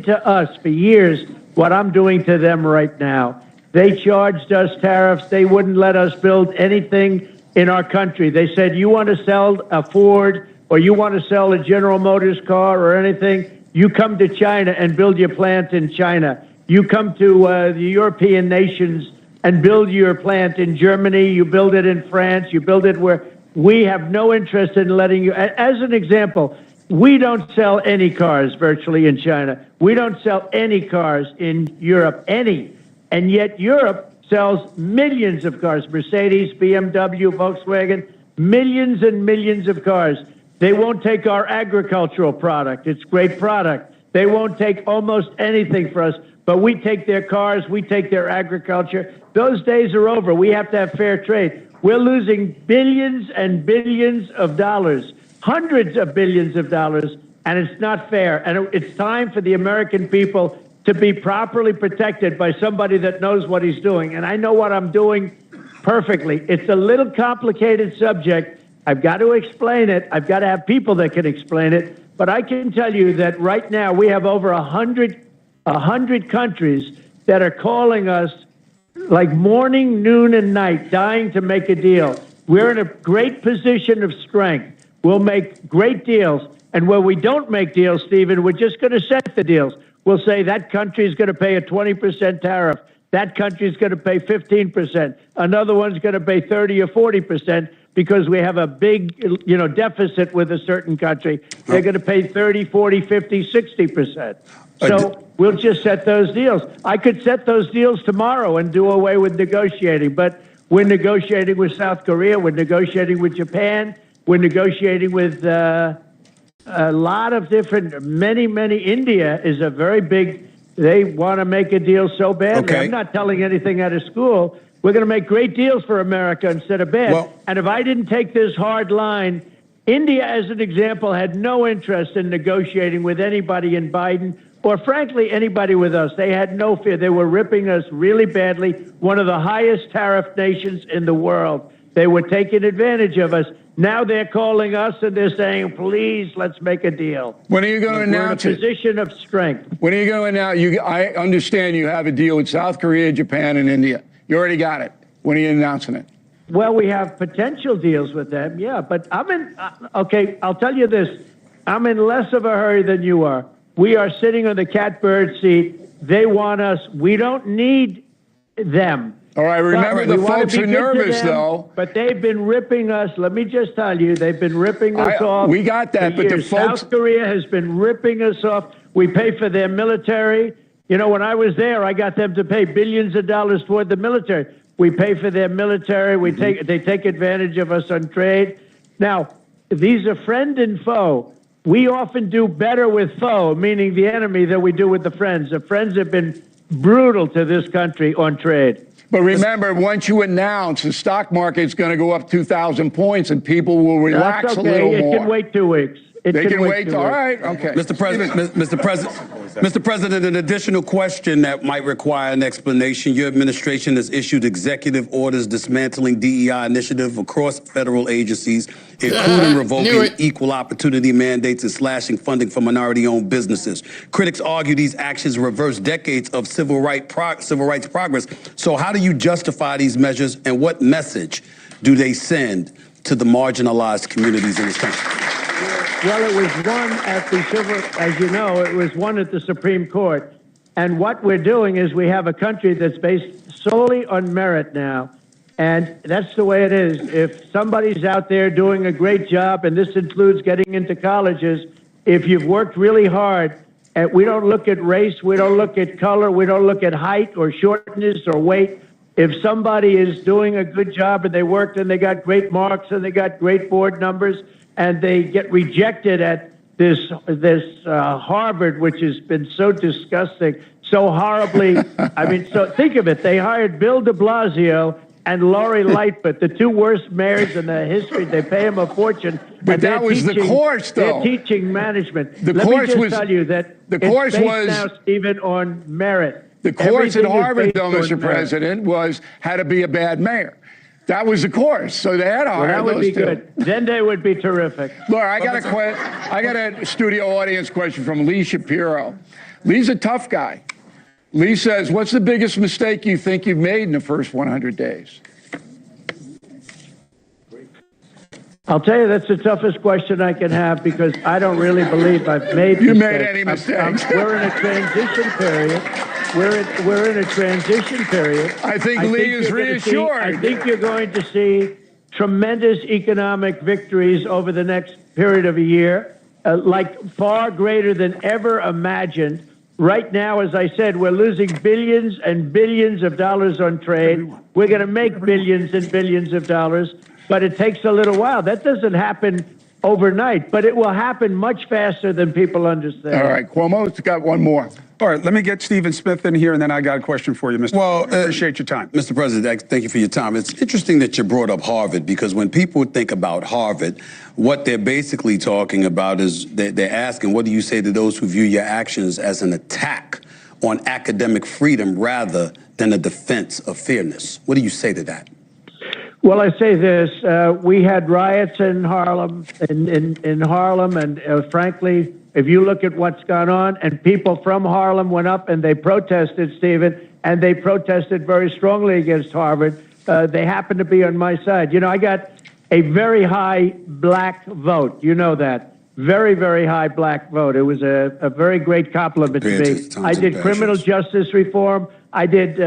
to us for years what I'm doing to them right now. They charged us tariffs. They wouldn't let us build anything in our country. They said, you want to sell a Ford or you want to sell a General Motors car or anything, you come to China and build your plant in China. You come to the European nations and build your plant in Germany, you build it in France, you build it where we have no interest in letting you. As an example, we don't sell any cars virtually in China. We don't sell any cars in Europe, any. And yet Europe sells millions of cars, Mercedes, BMW, Volkswagen, millions and millions of cars. They won't take our agricultural product. It's great product. They won't take almost anything for us. But we take their cars, we take their agriculture. Those days are over. We have to have fair trade. We're losing billions and billions of dollars, hundreds of billions of dollars, and it's not fair. And it's time for the American people to be properly protected by somebody that knows what he's doing. And I know what I'm doing perfectly. It's a little complicated subject. I've got to explain it. I've got to have people that can explain it. But I can tell you that right now we have over 100 countries that are calling us like morning, noon, and night, dying to make a deal. We're in a great position of strength. We'll make great deals. And where we don't make deals, Stephen, we're just going to set the deals. We'll say that country is going to pay a 20% tariff. That country is going to pay 15%. Another one's going to pay 30 or 40% because we have a big, deficit with a certain country. They're going to pay 30, 40, 50, 60%. So we'll just set those deals. I could set those deals tomorrow and do away with negotiating, but we're negotiating with South Korea. We're negotiating with Japan. We're negotiating with a lot of different, many. India is a very big, they want to make a deal so badly. I'm not telling anything out of school. We're going to make great deals for America instead of bad. And if I didn't take this hard line, India, as an example, had no interest in negotiating with anybody in Biden or, frankly, anybody with us. They had no fear. They were ripping us really badly, one of the highest tariff nations in the world. They were taking advantage of us. Now they're calling us and they're saying, please, let's make a deal. When are you going to announce it? We're in a position of strength. When are you going to announce? I understand you have a deal with South Korea, Japan, and India. You already got it. When are you announcing it? Well, we have potential deals with them, yeah. But I'm in, okay, I'll tell you this. I'm in less of a hurry than you are. We are sitting on the catbird seat. They want us. We don't need them. All right, remember the folks are nervous, though. But they've been ripping us. Let me just tell you, they've been ripping us off. We got that, but the folks... South Korea has been ripping us off. We pay for their military. You know, when I was there, I got them to pay billions of dollars toward the military. We pay for their military. They take advantage of us on trade. Now, these are friend and foe. We often do better with foe, meaning the enemy, than we do with the friends. The friends have been brutal to this country on trade. But remember, once you announce, the stock market's going to go up 2,000 points and people will relax a little more. It can wait 2 weeks. They can wait. All right. Okay. Mr. President, an additional question that might require an explanation. Your administration has issued executive orders dismantling DEI initiative across federal agencies, including revoking equal opportunity mandates and slashing funding for minority-owned businesses. Critics argue these actions reverse decades of civil rights progress. So how do you justify these measures, and what message do they send to the marginalized communities in this country? Well, it was won at the as you know, it was won at the Supreme Court. And what we're doing is we have a country that's based solely on merit now. And that's the way it is. If somebody's out there doing a great job, and this includes getting into colleges, if you've worked really hard, and we don't look at race, we don't look at color, we don't look at height or shortness or weight. If somebody is doing a good job and they worked and they got great marks and they got great board numbers, and they get rejected at this Harvard, which has been so disgusting, so horribly. I mean, so think of it. They hired Bill de Blasio and Lori Lightfoot, the two worst mayors in the history. They pay them a fortune. But that was the course, though. They're teaching management. The Let course me just was, tell you that the course it's based was now, Stephen, on merit. The course at Everything is Harvard, based though, on Mr. merit. President, was how to be a bad mayor. That was the course. So they had to hire that would those be two. good. Then they would be terrific. Laura, I got a studio audience question from Lee Shapiro. Lee's a tough guy. Lee says, what's the biggest mistake you think you've made in the first 100 days? I'll tell you, that's the toughest question I can have, because I don't really believe I've made You mistakes. made any mistakes. We're in a transition period. We're in a transition period. I think Lee is reassured. I think you're going to see tremendous economic victories over the next period of a year, like far greater than ever imagined. Right now, as I said, we're losing billions and billions of dollars on trade. We're going to make billions and billions of dollars, but it takes a little while. That doesn't happen overnight, but it will happen much faster than people understand. All right, Cuomo's got one more. All right, let me get Stephen Smith in here, and then I got a question for you, Mr. Well, appreciate your time. Mr. President, thank you for your time. It's interesting that you brought up Harvard, because when people think about Harvard, what they're basically talking about is they're asking, what do you say to those who view your actions as an attack on academic freedom rather than a defense of fairness? What do you say to that? Well, I say this: we had riots in Harlem, in Harlem, and frankly, if you look at what's gone on, and people from Harlem went up and they protested, Stephen, and they protested very strongly against Harvard. They happened to be on my side. You know, I got a very high black vote. You know that. Very, very high black vote. It was a very great compliment to me. I did criminal justice reform. I did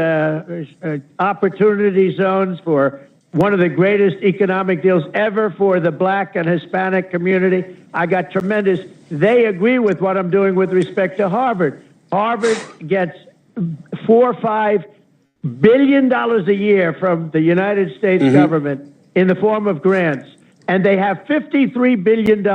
opportunity zones for one of the greatest economic deals ever for the black and Hispanic community. I got tremendous. They agree with what I'm doing with respect to Harvard. Harvard gets $4 or $5 billion a year from the United States government in the form of grants, and they have $53 billion,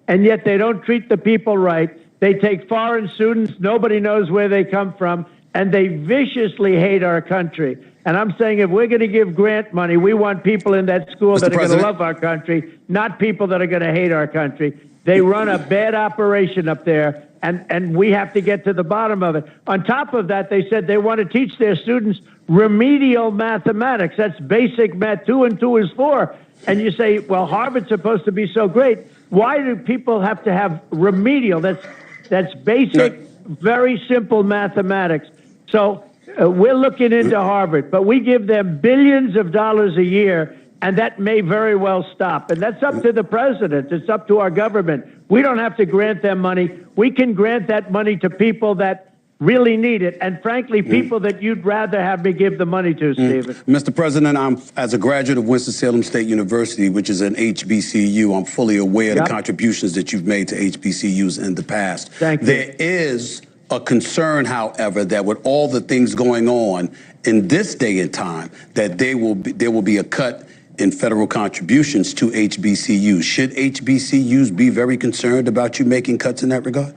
and yet they don't treat the people right. They take foreign students, nobody knows where they come from, and they viciously hate our country. And I'm saying, if we're going to give grant money, we want people in that school that are going to love our country, not people that are going to hate our country. They run a bad operation up there, and we have to get to the bottom of it. On top of that, they said they want to teach their students remedial mathematics. That's basic math. 2 and 2 is 4. And you say, well, Harvard's supposed to be so great. Why do people have to have remedial? That's basic, very simple mathematics. So we're looking into Harvard, but we give them billions of dollars a year, and that may very well stop. And that's up to the president. It's up to our government. We don't have to grant them money. We can grant that money to people that really need it, and frankly, people that you'd rather have me give the money to, Stephen. Mr. President, as a graduate of Winston-Salem State University, which is an HBCU, I'm fully aware of the contributions that you've made to HBCUs in the past. Thank you. There is a concern, however, that with all the things going on in this day and time, that there will be a cut in federal contributions to HBCUs. Should HBCUs be very concerned about you making cuts in that regard?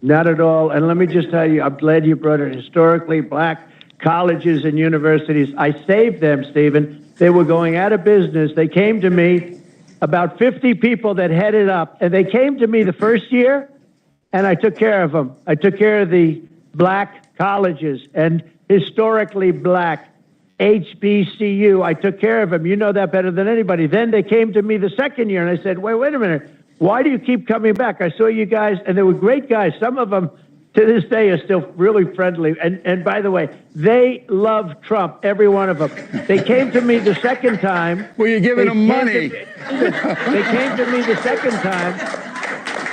Not at all. And let me just tell you, I'm glad you brought it. Historically black colleges and universities, I saved them, Stephen. They were going out of business. They came to me, about 50 people that headed up, and they came to me the first year, and I took care of them. I took care of the black colleges and historically black HBCU. I took care of them. You know that better than anybody. Then they came to me the second year, and I said, wait a minute. Why do you keep coming back? I saw you guys, and they were great guys. Some of them, to this day, are still really friendly. And by the way, they love Trump, every one of them. They came to me the second time. Well, you're giving them money. They came to me the second time.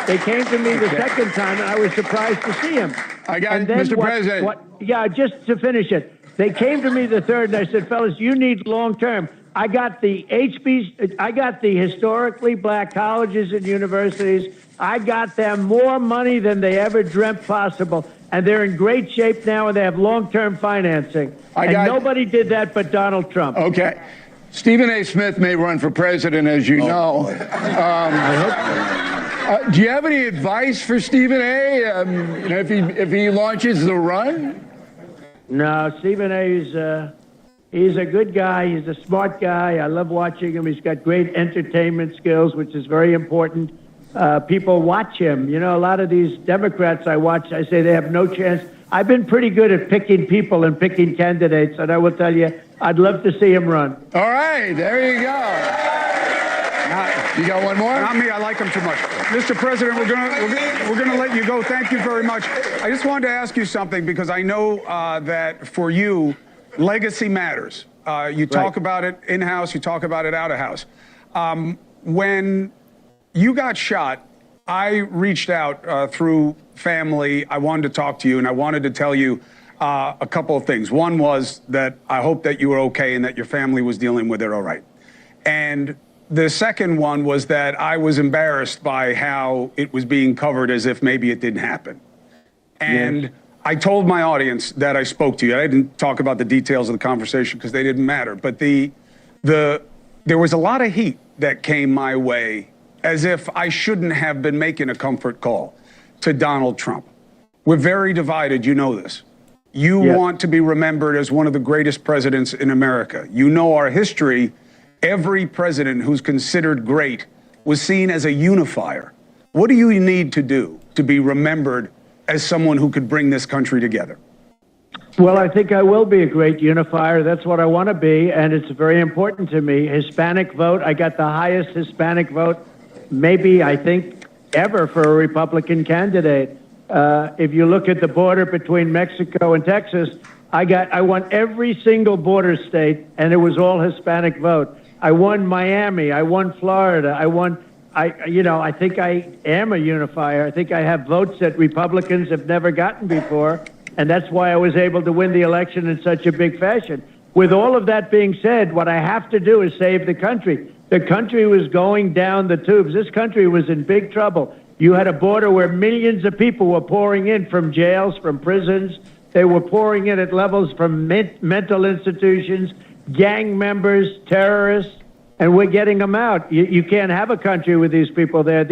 They came to me the second time, and I was surprised to see him. I got it, Mr. President. Just to finish it. They came to me the third, and I said, fellas, you need long-term. I got the historically black colleges and universities. I got them more money than they ever dreamt possible. And they're in great shape now, and they have long-term financing. Nobody did that but Donald Trump. Okay. Stephen A. Smith may run for president, as you know. I hope so. Do you have any advice for Stephen A. If he launches the run? No, Stephen A. He's a good guy. He's a smart guy. I love watching him. He's got great entertainment skills, which is very important. People watch him. You know, a lot of these Democrats I watch, I say they have no chance. I've been pretty good at picking people and picking candidates, and I will tell you, I'd love to see him run. All right, there you go. You got one more? Not me. I like him too much. Mr. President, we're gonna let you go. Thank you very much. I just wanted to ask you something, because I know that for you, legacy matters. You talk about it in-house, you talk about it out-of-house. When you got shot, I reached out through family. I wanted to talk to you, and I wanted to tell you a couple of things. One was that I hope that you were okay and that your family was dealing with it all right. And the second one was that I was embarrassed by how it was being covered as if maybe it didn't happen. And I told my audience that I spoke to you. I didn't talk about the details of the conversation because they didn't matter. But there was a lot of heat that came my way, as if I shouldn't have been making a comfort call to Donald Trump. We're very divided. You know this. You want to be remembered as one of the greatest presidents in America. You know our history. Every president who's considered great was seen as a unifier. What do you need to do to be remembered as someone who could bring this country together? Well, I think I will be a great unifier. That's what I want to be, and it's very important to me. Hispanic vote, I got the highest Hispanic vote, maybe, I think, ever for a Republican candidate. If you look at the border between Mexico and Texas, I won every single border state, and it was all Hispanic vote. I won Miami. I won Florida. I think I am a unifier. I think I have votes that Republicans have never gotten before, and that's why I was able to win the election in such a big fashion. With all of that being said, what I have to do is save the country. The country was going down the tubes. This country was in big trouble. You had a border where millions of people were pouring in from jails, from prisons. They were pouring in at levels from mental institutions, gang members, terrorists, and we're getting them out. You can't have a country with these people there.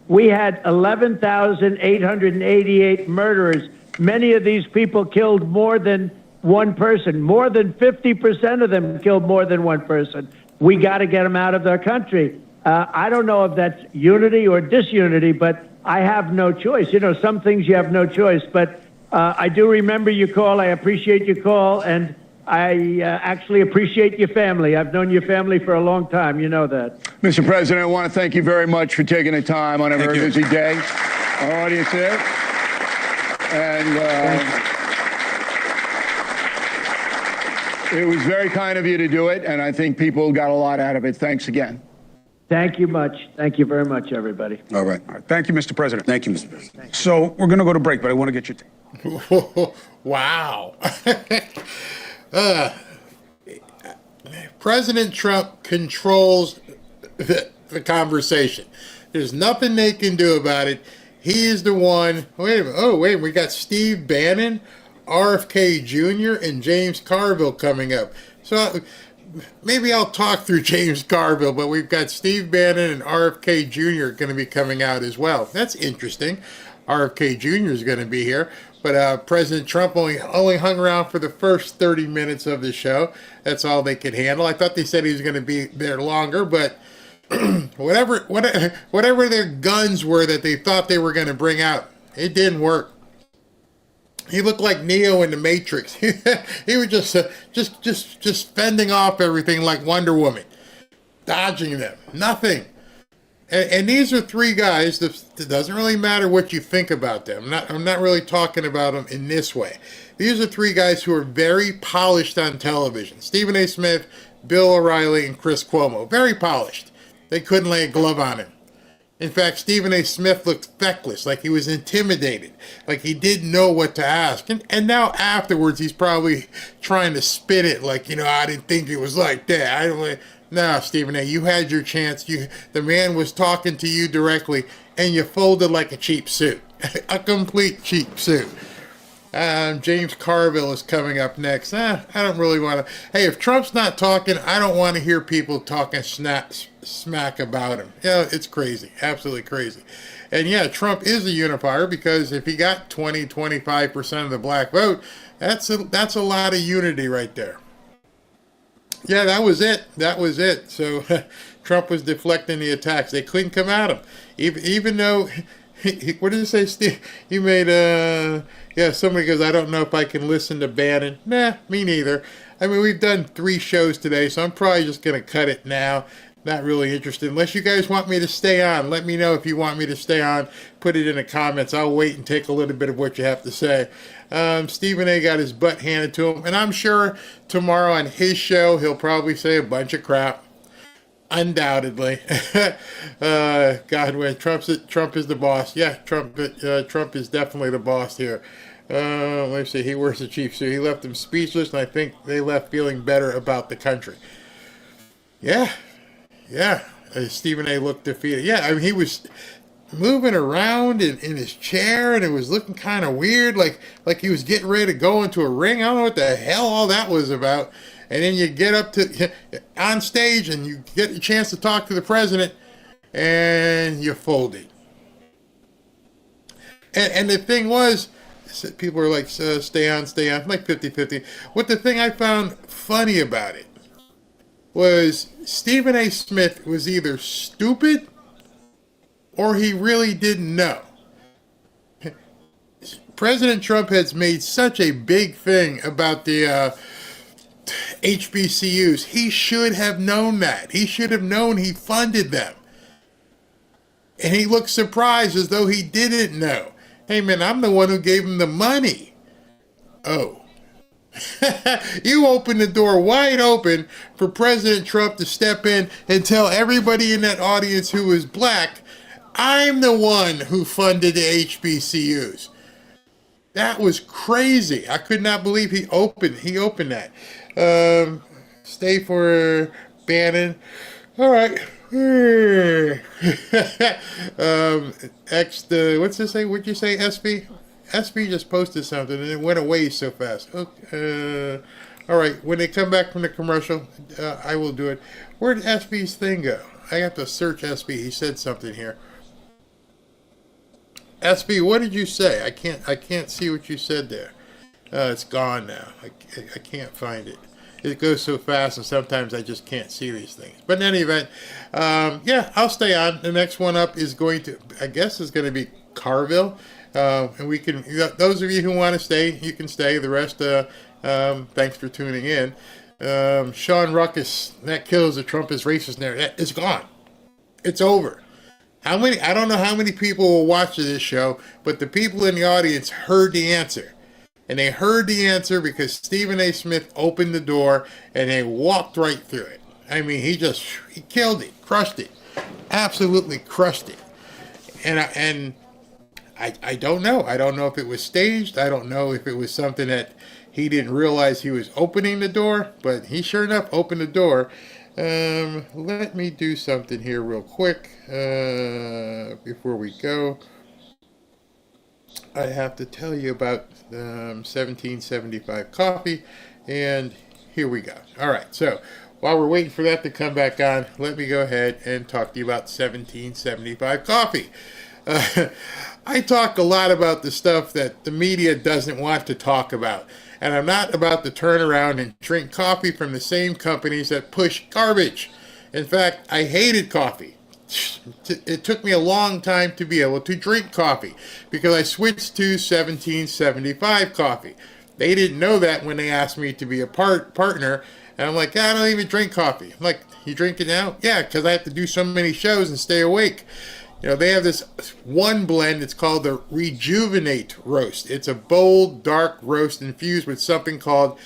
We had 11,888 murderers. Many of these people killed more than one person. More than 50% of them killed more than one person. We got to get them out of their country. I don't know if that's unity or disunity, but I have no choice. You know, some things you have no choice. But I do remember your call. I appreciate your call. And I actually appreciate your family. I've known your family for a long time. You know that. Mr. President, I want to thank you very much for taking the time on a very busy day. Our audience there. And it was very kind of you to do it, and I think people got a lot out of it. Thanks again. Thank you much. Thank you very much, everybody. All right. Thank you, Mr. President. Thank you, Mr. President. So we're going to go to break, but I want to get your Wow. President Trump controls the conversation. There's nothing they can do about it. He is the one. Wait a minute. Oh, wait. We got Steve Bannon, RFK Jr., and James Carville coming up. So maybe I'll talk through James Carville, but we've got Steve Bannon and RFK Jr. going to be coming out as well. That's interesting. RFK Jr. is going to be here. But President Trump only hung around for the first 30 minutes of the show. That's all they could handle. I thought they said he was going to be there longer, but whatever their guns were that they thought they were going to bring out, it didn't work. He looked like Neo in the Matrix. He was just fending off everything like Wonder Woman, dodging them. Nothing. And these are three guys that it doesn't really matter what you think about them. I'm not really talking about them in this way. These are three guys who are very polished on television. Stephen A. Smith, Bill O'Reilly, and Chris Cuomo. Very polished. They couldn't lay a glove on him. In fact, Stephen A. Smith looked feckless, like he was intimidated, like he didn't know what to ask. And now afterwards, he's probably trying to spin it like, I didn't think it was like that. No, Stephen A., you had your chance. The man was talking to you directly, and you folded like a cheap suit. A complete cheap suit. James Carville is coming up next. I don't really want to. Hey, if Trump's not talking, I don't want to hear people talking smack about him. It's crazy. Absolutely crazy. And yeah, Trump is a unifier because if he got 25% of the black vote, that's a lot of unity right there. Yeah, that was it. So Trump was deflecting the attacks. They couldn't come at him. Even though, what did it say, Steve? He made, somebody goes, I don't know if I can listen to Bannon. Nah, me neither. I mean, we've done 3 shows today, so I'm probably just going to cut it now. Not really interested. Unless you guys want me to stay on. Let me know if you want me to stay on. Put it in the comments. I'll wait and take a little bit of what you have to say. Stephen A. got his butt handed to him. And I'm sure tomorrow on his show, he'll probably say a bunch of crap. Undoubtedly. God, Trump is the boss. Yeah, Trump is definitely the boss here. Let's see. He wears the chief suit. He left them speechless, and I think they left feeling better about the country. Yeah. Stephen A. looked defeated. Yeah, I mean, he was moving around in his chair, and it was looking kind of weird, like he was getting ready to go into a ring. I don't know what the hell all that was about. And then you get up to on stage, and you get a chance to talk to the president, and you folded. And the thing was, people were like, stay on, like 50-50. What the thing I found funny about it was Stephen A. Smith was either stupid or he really didn't know. President Trump has made such a big thing about the HBCUs. He should have known that. He should have known he funded them. And he looked surprised as though he didn't know. Hey man, I'm the one who gave him the money. Oh. You opened the door wide open for President Trump to step in and tell everybody in that audience who was black, I'm the one who funded the HBCUs. That was crazy. I could not believe he opened that. Stay for Bannon. All right. What's this say? What'd you say, SB? SB just posted something and it went away so fast. Okay. All right. When they come back from the commercial, I will do it. Where did SB's thing go? I have to search SB. He said something here. SB, what did you say? I can't see what you said there. It's gone now. I can't find it. It goes so fast, and sometimes I just can't see these things. But in any event, I'll stay on. The next one up is going to be Carville. And we can, those of you who want to stay, you can stay. The rest, Thanks for tuning in. Sean Ruckus, that kills the Trump is racist narrative. It's gone. It's over. I don't know how many people will watch this show, but the people in the audience heard the answer. And they heard the answer because Stephen A. Smith opened the door and they walked right through it. I mean, he killed it, crushed it, absolutely crushed it. And I don't know. I don't know if it was staged. I don't know if it was something that he didn't realize he was opening the door, but he sure enough opened the door. Let me do something here real quick before we go. I have to tell you about 1775 coffee, and here we go. All right, so while we're waiting for that to come back on, let me go ahead and talk to you about 1775 coffee. I talk a lot about the stuff that the media doesn't want to talk about, and I'm not about to turn around and drink coffee from the same companies that push garbage. In fact, I hated coffee. It took me a long time to be able to drink coffee because I switched to 1775 coffee. They didn't know that when they asked me to be a partner, and I'm like, I don't even drink coffee. I'm like, you drink it now? Yeah, because I have to do so many shows and stay awake. You know, they have this one blend, it's called the Rejuvenate Roast. It's a bold, dark roast infused with something called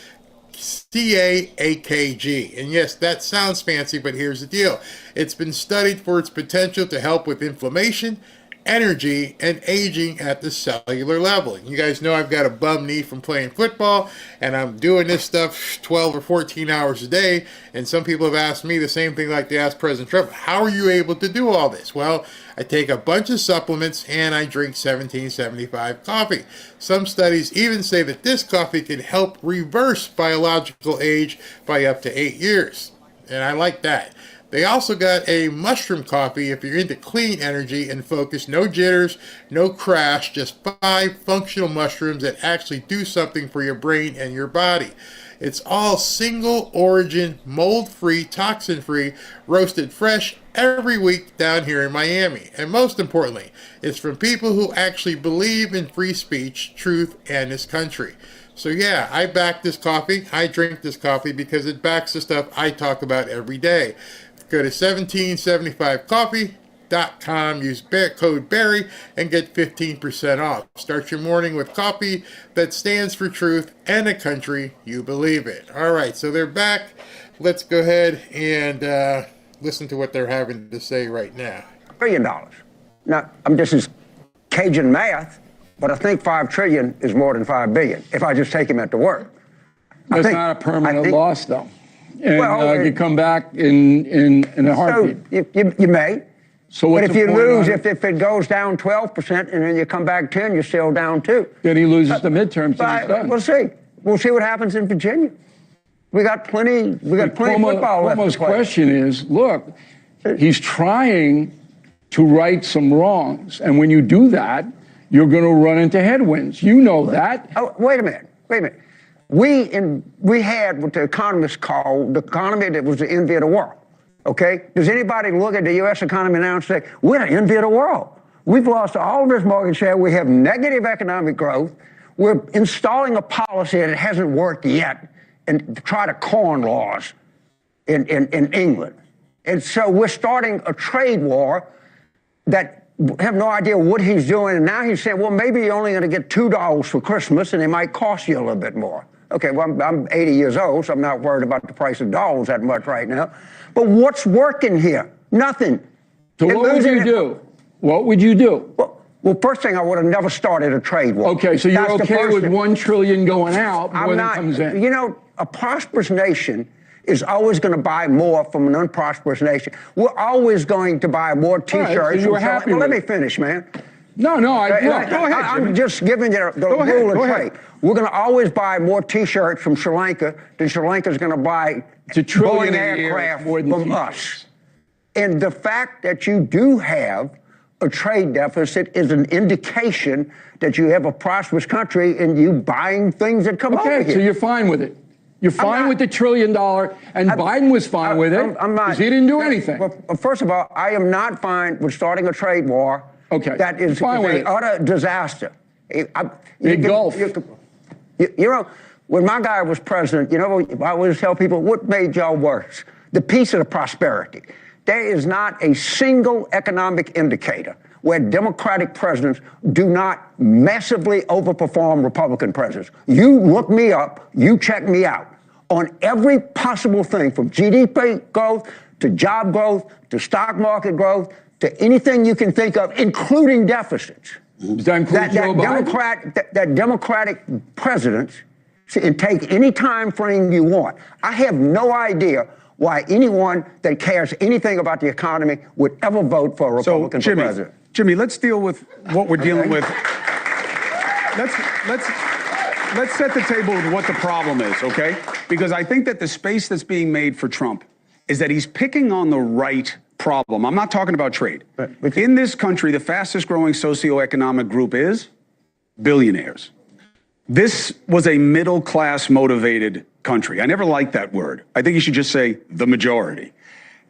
CAAKG. And yes, that sounds fancy, but here's the deal. It's been studied for its potential to help with inflammation, energy, and aging at the cellular level. You guys know I've got a bum knee from playing football, and I'm doing this stuff 12 or 14 hours a day, and some people have asked me the same thing like they asked President Trump, how are you able to do all this? Well, I take a bunch of supplements, and I drink 1775 coffee. Some studies even say that this coffee can help reverse biological age by up to 8 years, and I like that. They also got a mushroom coffee if you're into clean energy and focus. No jitters, no crash, just 5 functional mushrooms that actually do something for your brain and your body. It's all single origin, mold-free, toxin-free, roasted fresh every week down here in Miami. And most importantly, it's from people who actually believe in free speech, truth, and this country. So yeah, I back this coffee. I drink this coffee because it backs the stuff I talk about every day. Go to 1775coffee.com, use code Barry, and get 15% off. Start your morning with coffee that stands for truth and a country you believe in. All right, so they're back. Let's go ahead and listen to what they're having to say right now. $1 trillion. Now, I'm just as Cajun math, but I think $5 trillion is more than $5 billion if I just take him at the word. That's not a permanent loss, though. And you come back in a heartbeat. So you may. So what's but if you lose, if it goes down 12% and then you come back 10, you're still down 2. Then he loses the midterms. We'll see. We'll see what happens in Virginia. We got plenty of football left Cuomo's to play. question is, look, he's trying to right some wrongs. And when you do that, you're going to run into headwinds. You know that. Oh, wait a minute. We had what the economists call the economy that was the envy of the world. Okay? Does anybody look at the U.S. economy now and say, we're the envy of the world? We've lost all of this market share. We have negative economic growth. We're installing a policy that hasn't worked yet and to try to corn laws in England. And so we're starting a trade war that have no idea what he's doing. And now he's saying, well, maybe you're only going to get $2 for Christmas and it might cost you a little bit more. Okay, well, I'm 80 years old, so I'm not worried about the price of dollars that much right now. But what's working here? Nothing. So what would you do? What would you do? Well, first thing, I would have never started a trade war. Okay, so you're okay with $1 trillion going out more than comes in? You know, a prosperous nation is always going to buy more from an unprosperous nation. We're always going to buy more T-shirts. Right, so you were happy with let me finish, man. No, go ahead. I'm just giving you the rule of trade. We're going to always buy more T-shirts from Sri Lanka than Sri Lanka's going to buy Boeing aircraft from us. And the fact that you do have a trade deficit is an indication that you have a prosperous country and you buying things that come over here. Okay, so you're fine with it. You're fine with the $1 trillion, and Biden was fine with it. I'm not. Because he didn't do anything. Well, first of all, I am not fine with starting a trade war. Okay. That is an utter disaster. Big gulf. You know, When my guy was president, you know, I always tell people, what made y'all worse? The peace or the prosperity? There is not a single economic indicator where Democratic presidents do not massively overperform Republican presidents. You look me up, you check me out on every possible thing, from GDP growth to job growth to stock market growth to anything you can think of, including deficits. Does that include Joe Biden? That Democratic presidents, and take any time frame you want. I have no idea why anyone that cares anything about the economy would ever vote for a Republican for president. Jimmy, let's deal with what we're dealing with. Let's set the table with what the problem is, okay? Because I think that the space that's being made for Trump is that he's picking on the right problem. I'm not talking about trade. In this country, the fastest growing socioeconomic group is billionaires. This was a middle class motivated country. I never liked that word. I think you should just say the majority.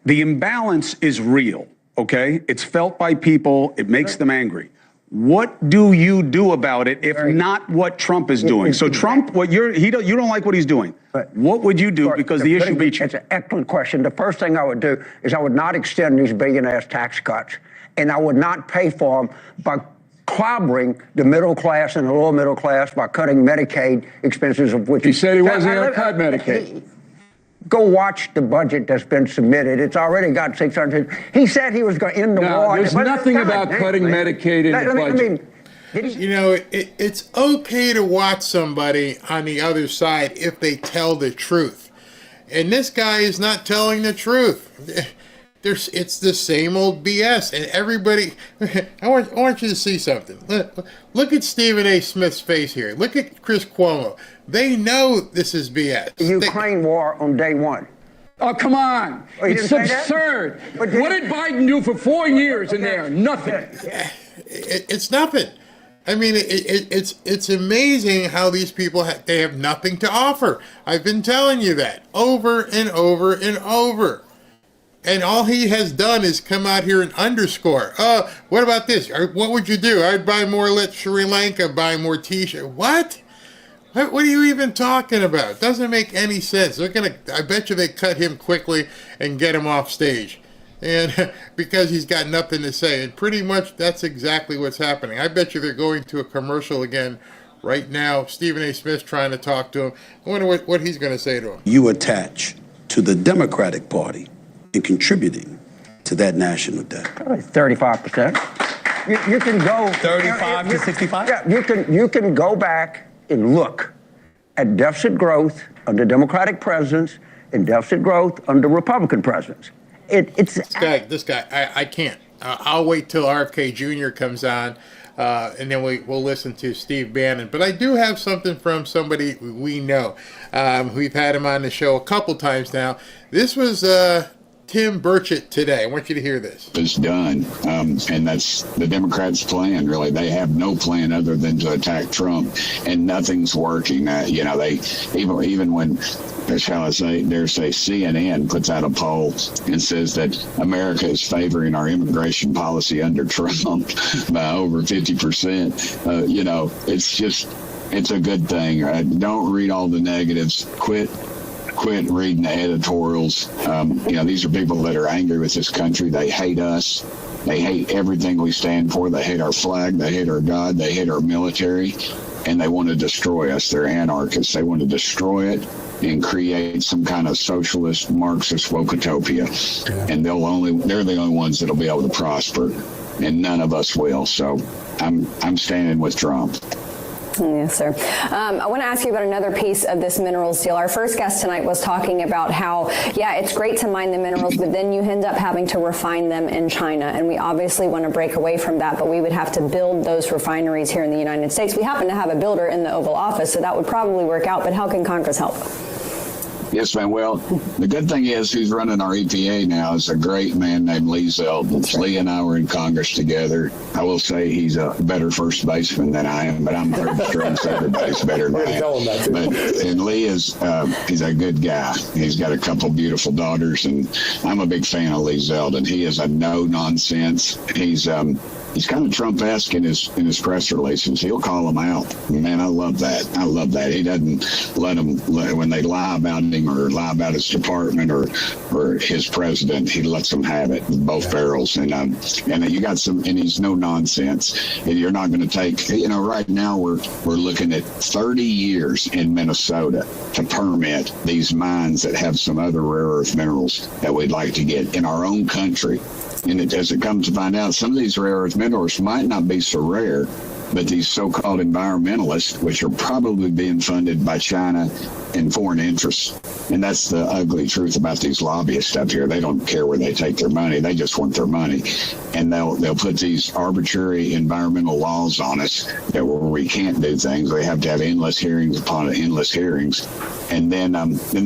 The imbalance is real. Okay, it's felt by people. It makes them angry. What do you do about it if not what Trump is doing? So Trump, you don't like what he's doing. What would you do because the issue beats you? It's an excellent question. The first thing I would do is I would not extend these billionaires' tax cuts, and I would not pay for them by clobbering the middle class and the lower middle class by cutting Medicaid expenses, of which he said he wasn't going to cut Medicaid. Go watch the budget that's been submitted. It's already got 600. He said he was going to end the war. There's nothing about cutting Medicaid in the budget. You know, it's okay to watch somebody on the other side if they tell the truth. And this guy is not telling the truth. It's the same old BS. And everybody, I want you to see something. Look at Stephen A. Smith's face here. Look at Chris Cuomo. They know this is BS. The Ukraine war on day one. Oh, come on. It's absurd. What did Biden do for 4 years in there? Nothing. It's nothing. I mean, it's amazing how these people, they have nothing to offer. I've been telling you that over and over and over. And all he has done is come out here and underscore. What about this? What would you do? I'd buy more, let Sri Lanka buy more T-shirts. What? What are you even talking about? Doesn't make any sense. I bet you they cut him quickly and get him off stage. And because he's got nothing to say. And pretty much that's exactly what's happening. I bet you they're going to a commercial again right now. Stephen A. Smith's trying to talk to him. I wonder what he's going to say to him. You attach to the Democratic Party in contributing to that national debt? 35%. You can go 35 to 65. Yeah, you can go back and look at deficit growth under Democratic presidents and deficit growth under Republican presidents. This guy. I can't. I'll wait till RFK Jr. comes on, and then we'll listen to Steve Bannon. But I do have something from somebody we know. We've had him on the show a couple times now. This was Tim Burchett today. I want you to hear this. It's done, and that's the Democrats' plan, really. They have no plan other than to attack Trump, and nothing's working. You know, they even when, shall I say, dare say, CNN puts out a poll and says that America is favoring our immigration policy under Trump by over 50%. You know, it's a good thing. Don't read all the negatives. Quit reading the editorials. You know, these are people that are angry with this country. They hate us. They hate everything we stand for. They hate our flag. They hate our God. They hate our military. And they want to destroy us. They're anarchists. They want to destroy it and create some kind of socialist, Marxist wokotopia. And they're the only ones that'll be able to prosper. And none of us will. So I'm standing with Trump. Yes, sir. I want to ask you about another piece of this minerals deal. Our first guest tonight was talking about how, yeah, it's great to mine the minerals, but then you end up having to refine them in China. And we obviously want to break away from that, but we would have to build those refineries here in the United States. We happen to have a builder in the Oval Office, so that would probably work out. But how can Congress help? Yes, ma'am. Well, the good thing is who's running our EPA now is a great man named Lee Zeldin. Lee and I were in Congress together. I will say he's a better first baseman than I am, but I'm pretty sure everybody's better than I am. And Lee is he's a good guy. He's got a couple beautiful daughters, and I'm a big fan of Lee Zeldin. He is a no-nonsense. he's kind of Trump-esque in his press releases. He'll call them out. Man, I love that. I love that. He doesn't let them, when they lie about him or lie about his department or his president, he lets them have it, both barrels. And you got some, and he's no nonsense. And you're not going to take, right now we're looking at 30 years in Minnesota to permit these mines that have some other rare earth minerals that we'd like to get in our own country. And as it comes to find out, some of these rare earth minerals might not be so rare, but these so-called environmentalists, which are probably being funded by China and foreign interests. And that's the ugly truth about these lobbyists up here. They don't care where they take their money. They just want their money. And they'll put these arbitrary environmental laws on us that where we can't do things. We have to have endless hearings upon endless hearings. And then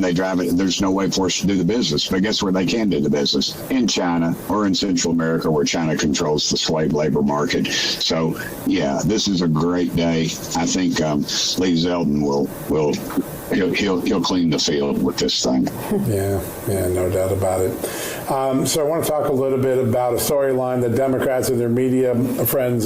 they drive it. There's no way for us to do the business. But guess where they can do the business? In China or in Central America, where China controls the slave labor market. So, yeah, this is a great day. I think Lee Zeldin he'll clean the field with this thing. Yeah, no doubt about it. So I want to talk a little bit about a storyline that Democrats and their media friends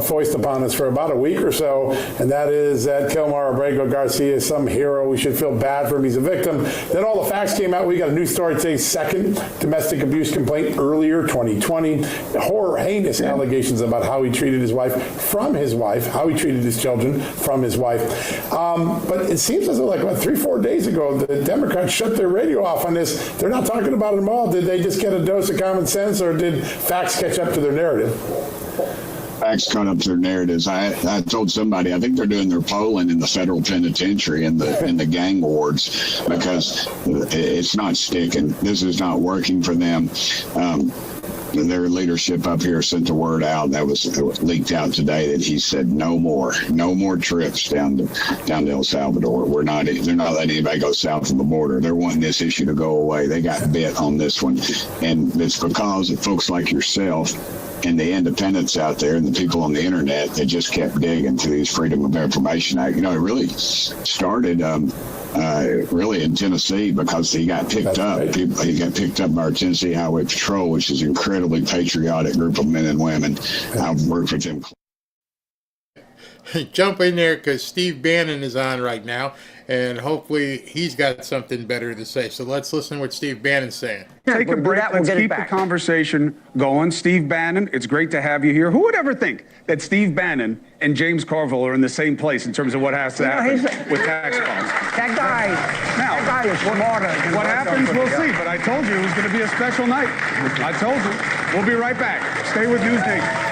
foist upon us for about a week or so, and that is that Kilmar Abrego Garcia is some hero. We should feel bad for him. He's a victim. Then all the facts came out. We got a new story today. Second domestic abuse complaint earlier, 2020. Heinous allegations about how he treated his wife from his wife, how he treated his children from his wife. But it seems as though like 3-4 days ago, the Democrats shut their radio off on this. They're not talking about it at all. Did they just get a dose of common sense, or did facts catch up to their narrative? Facts caught up to their narratives. I told somebody I think they're doing their polling in the federal penitentiary in the gang wards because it's not sticking. This is not working for them. Their leadership up here sent the word out that was leaked out today that he said no more trips down to El Salvador. They're not letting anybody go south of the border. They're wanting this issue to go away. They got bit on this one, and it's because of folks like yourself and the independents out there and the people on the internet that just kept digging to these Freedom of Information Act. It really started really in Tennessee because he got picked up. He got picked up by our Tennessee Highway Patrol, which is an incredibly patriotic group of men and women. I've worked with them. Jump in there because Steve Bannon is on right now, and hopefully he's got something better to say. So let's listen to what Steve Bannon's saying. Take a break. Let's keep the conversation going. Steve Bannon, it's great to have you here. Who would ever think that Steve Bannon and James Carville are in the same place in terms of what has to happen with tax costs? That guy is smarter. What happens, we'll see. But I told you it was going to be a special night. I told you. We'll be right back. Stay with News Nation.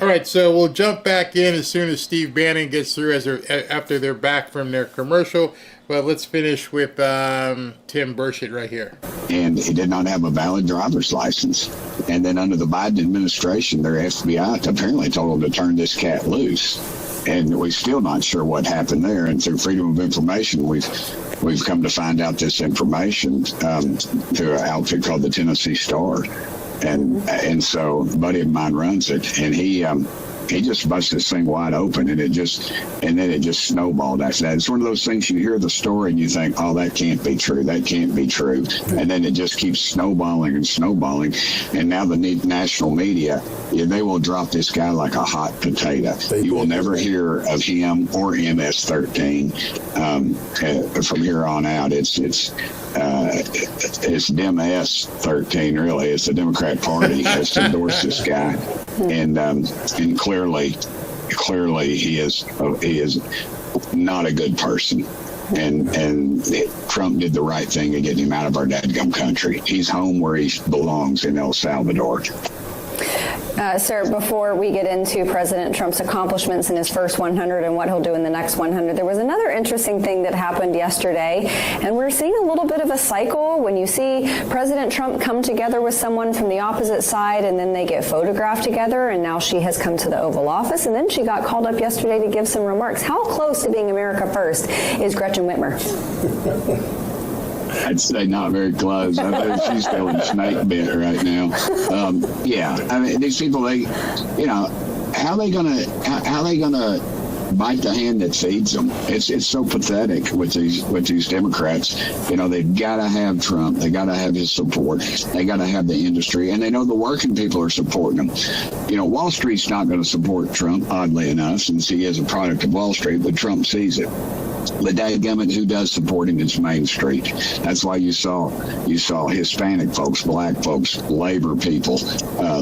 All right, so we'll jump back in as soon as Steve Bannon gets through after they're back from their commercial. But let's finish with Tim Burchett right here. And he did not have a valid driver's license. And then under the Biden administration, their FBI apparently told them to turn this cat loose. And we're still not sure what happened there. And through Freedom of Information, we've come to find out this information through an outfit called the Tennessee Star. And so a buddy of mine runs it, and he just busted this thing wide open, and then it just snowballed after that. It's one of those things you hear the story and you think, oh, that can't be true. That can't be true. And then it just keeps snowballing and snowballing. And now the national media, they will drop this guy like a hot potato. You will never hear of him or MS-13 from here on out. It's Dem-S-13, really. It's the Democrat Party has endorsed this guy, and clearly he is not a good person. And Trump did the right thing to get him out of our dadgum country. He's home where he belongs in El Salvador. Sir, before we get into President Trump's accomplishments in his first 100 and what he'll do in the next 100, there was another interesting thing that happened yesterday, and we're seeing a little bit of a cycle when you see President Trump come together with someone from the opposite side, and then they get photographed together, and now she has come to the Oval Office, and then she got called up yesterday to give some remarks. How close to being America First is Gretchen Whitmer? I'd say not very close. I think she's feeling snake bit right now. Yeah, I mean, these people, how they gonna bite the hand that feeds them. It's so pathetic with these Democrats. You know, they've got to have Trump. They got to have his support. They got to have the industry, and they know the working people are supporting them. You know, Wall Street's not going to support Trump, oddly enough, since he is a product of Wall Street, but Trump sees it. The dadgummit who does support him is Main Street. That's why you saw Hispanic folks, black folks, labor people,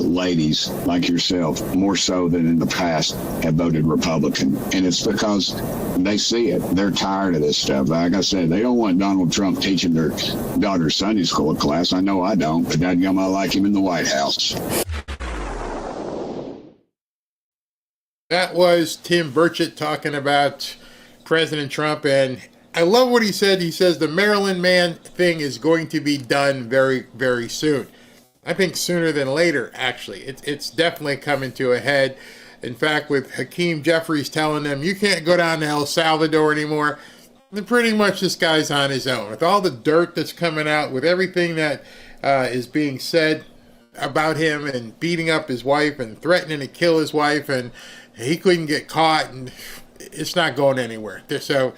ladies like yourself, more so than in the past, have voted Republican. And it's because they see it. They're tired of this stuff. Like I said, they don't want Donald Trump teaching their daughter's Sunday school class. I know I don't, but dadgum, I like him in the White House. That was Tim Burchett talking about President Trump, and I love what he said. He says the Maryland man thing is going to be done very, very soon. I think sooner than later, actually. It's definitely coming to a head. In fact, with Hakeem Jeffries telling them, you can't go down to El Salvador anymore, then pretty much this guy's on his own. With all the dirt that's coming out, with everything that is being said about him, and beating up his wife and threatening to kill his wife, and he couldn't get caught, and it's not going anywhere. So,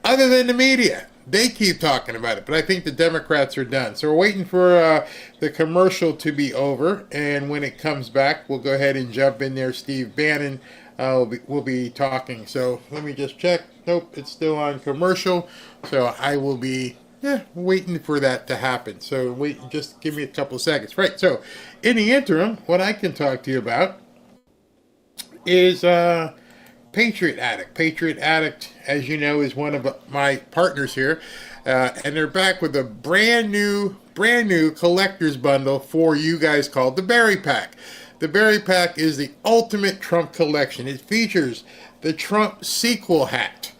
other than the media, they keep talking about it, but I think the Democrats are done. So we're waiting for the commercial to be over, and when it comes back, we'll go ahead and jump in there. Steve Bannon will be talking. So let me just check. Nope, it's still on commercial. So I will be waiting for that to happen. So wait, just give me a couple of seconds. Right, so in the interim, what I can talk to you about is Patriot Addict. Patriot Addict, as you know, is one of my partners here, and they're back with a brand new collector's bundle for you guys called the Berry Pack. The Berry Pack is the ultimate Trump collection. It features the Trump sequel hat.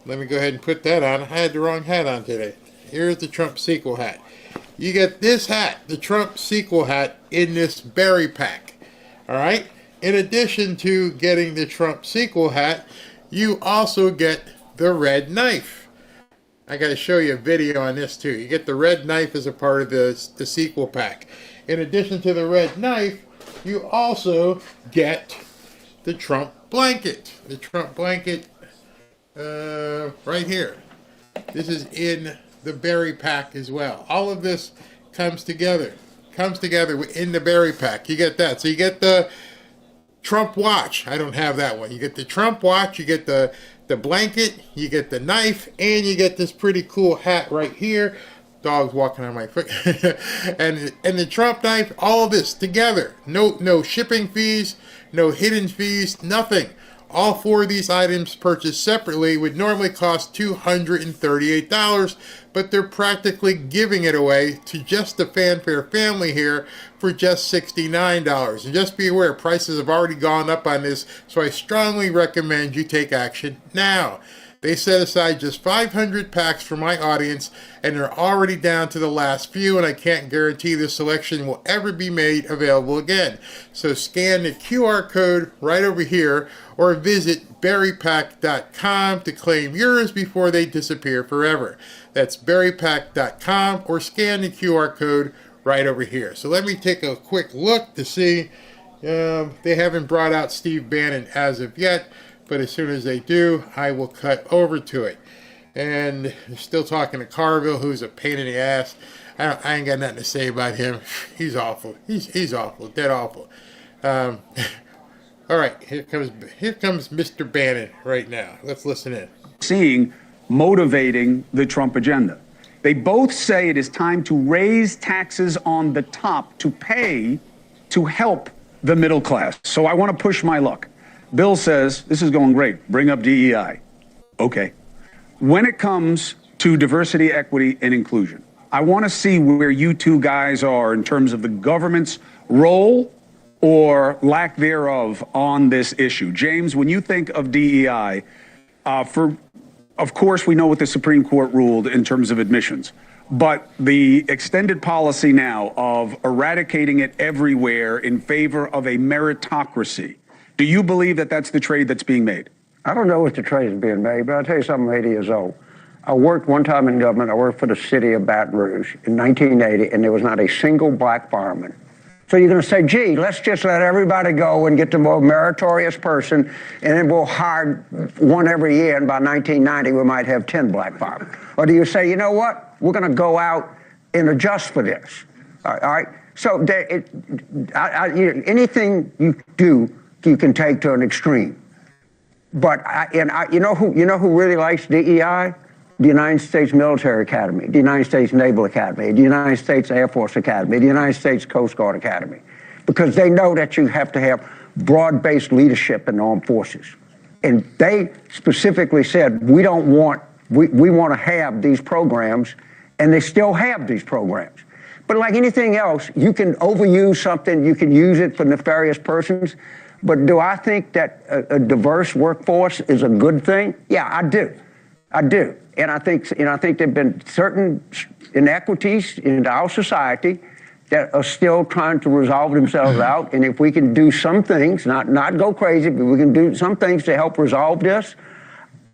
Let me go ahead and put that on. I had the wrong hat on today. Here's the Trump sequel hat. You get this hat, the Trump sequel hat, in this Berry Pack. All right? In addition to getting the Trump sequel hat, you also get the red knife. I got to show you a video on this too. You get the red knife as a part of the sequel pack. In addition to the red knife, you also get the Trump blanket. The Trump blanket right here. This is in the Berry Pack as well. All of this comes together in the Berry Pack. You get that. So you get the Trump watch. I don't have that one. You get the Trump watch, you get the blanket, you get the knife, and you get this pretty cool hat right here. Dog's walking on my foot. and the Trump knife, all of this together. No shipping fees, no hidden fees, nothing. All four of these items purchased separately would normally cost $238, but they're practically giving it away to just the Fanfare family here for just $69. And just be aware, prices have already gone up on this, so I strongly recommend you take action now. They set aside just 500 packs for my audience, and they're already down to the last few, and I can't guarantee this selection will ever be made available again. So scan the QR code right over here, or visit berrypack.com to claim yours before they disappear forever. That's berrypack.com, or scan the QR code right over here. So let me take a quick look to see. They haven't brought out Steve Bannon as of yet, but as soon as they do, I will cut over to it. And they're still talking to Carville, who's a pain in the ass. I ain't got nothing to say about him. He's awful. He's awful. Dead awful. All right, here comes Mr. Bannon right now. Let's listen in. Motivating the Trump agenda. They both say it is time to raise taxes on the top to pay to help the middle class. So I want to push my luck. Bill says, this is going great. Bring up DEI. Okay. When it comes to diversity, equity, and inclusion, I want to see where you two guys are in terms of the government's role or lack thereof on this issue. James, when you think of DEI, of course, we know what the Supreme Court ruled in terms of admissions, but the extended policy now of eradicating it everywhere in favor of a meritocracy. Do you believe that that's the trade that's being made? I don't know if the trade is being made, but I'll tell you something, I'm 80 years old. I worked one time in government. I worked for the city of Baton Rouge in 1980, and there was not a single black fireman. So you're going to say, gee, let's just let everybody go and get the more meritorious person, and then we'll hire one every year, and by 1990 we might have 10 black farmers. Or do you say, you know what, we're going to go out and adjust for this? All right? So anything you do, you can take to an extreme. But you know who really likes DEI? The United States Military Academy, the United States Naval Academy, the United States Air Force Academy, the United States Coast Guard Academy, because they know that you have to have broad-based leadership in the armed forces. And they specifically said, we want to have these programs, and they still have these programs. But like anything else, you can overuse something, you can use it for nefarious persons. But do I think that a diverse workforce is a good thing? Yeah, I do. I do. And I think there have been certain inequities in our society that are still trying to resolve themselves out. And if we can do some things, not go crazy, but we can do some things to help resolve this,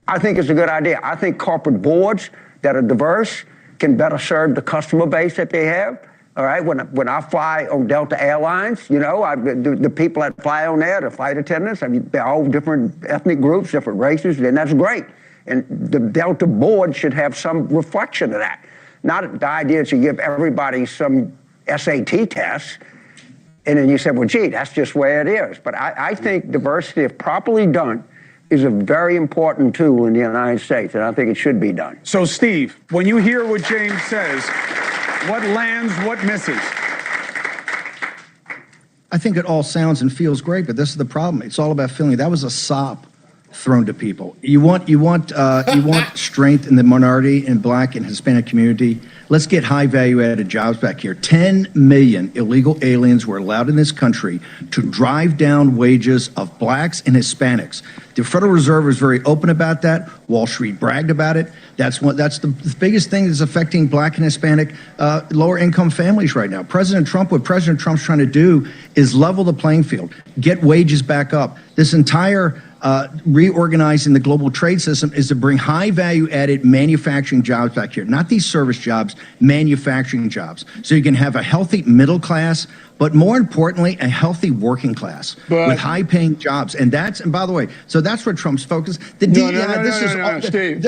I think it's a good idea. I think corporate boards that are diverse can better serve the customer base that they have. All right, when I fly on Delta Airlines, you know, the people that fly on there, the flight attendants, I mean, they're all different ethnic groups, different races, and that's great. And the Delta board should have some reflection of that. Not the idea to give everybody some SAT test, and then you say, well, gee, that's just where it is. But I think diversity, if properly done, is a very important tool in the United States, and I think it should be done. So, Steve, when you hear what James says, what lands, what misses? I think it all sounds and feels great, but this is the problem. It's all about feeling. That was a sop thrown to people. You want strength in the minority and black and Hispanic community. Let's get high value added jobs back here. 10 million illegal aliens were allowed in this country to drive down wages of blacks and Hispanics. The Federal Reserve is very open about that. Wall Street bragged about it. That's the biggest thing that's affecting black and Hispanic lower income families right now. What President Trump's trying to do is level the playing field, get wages back up. This entire reorganizing the global trade system is to bring high value added manufacturing jobs back here, not these service jobs, manufacturing jobs. So you can have a healthy middle class, but more importantly, a healthy working class with high paying jobs. And by the way, so that's where Trump's focused. The DEI, Steve.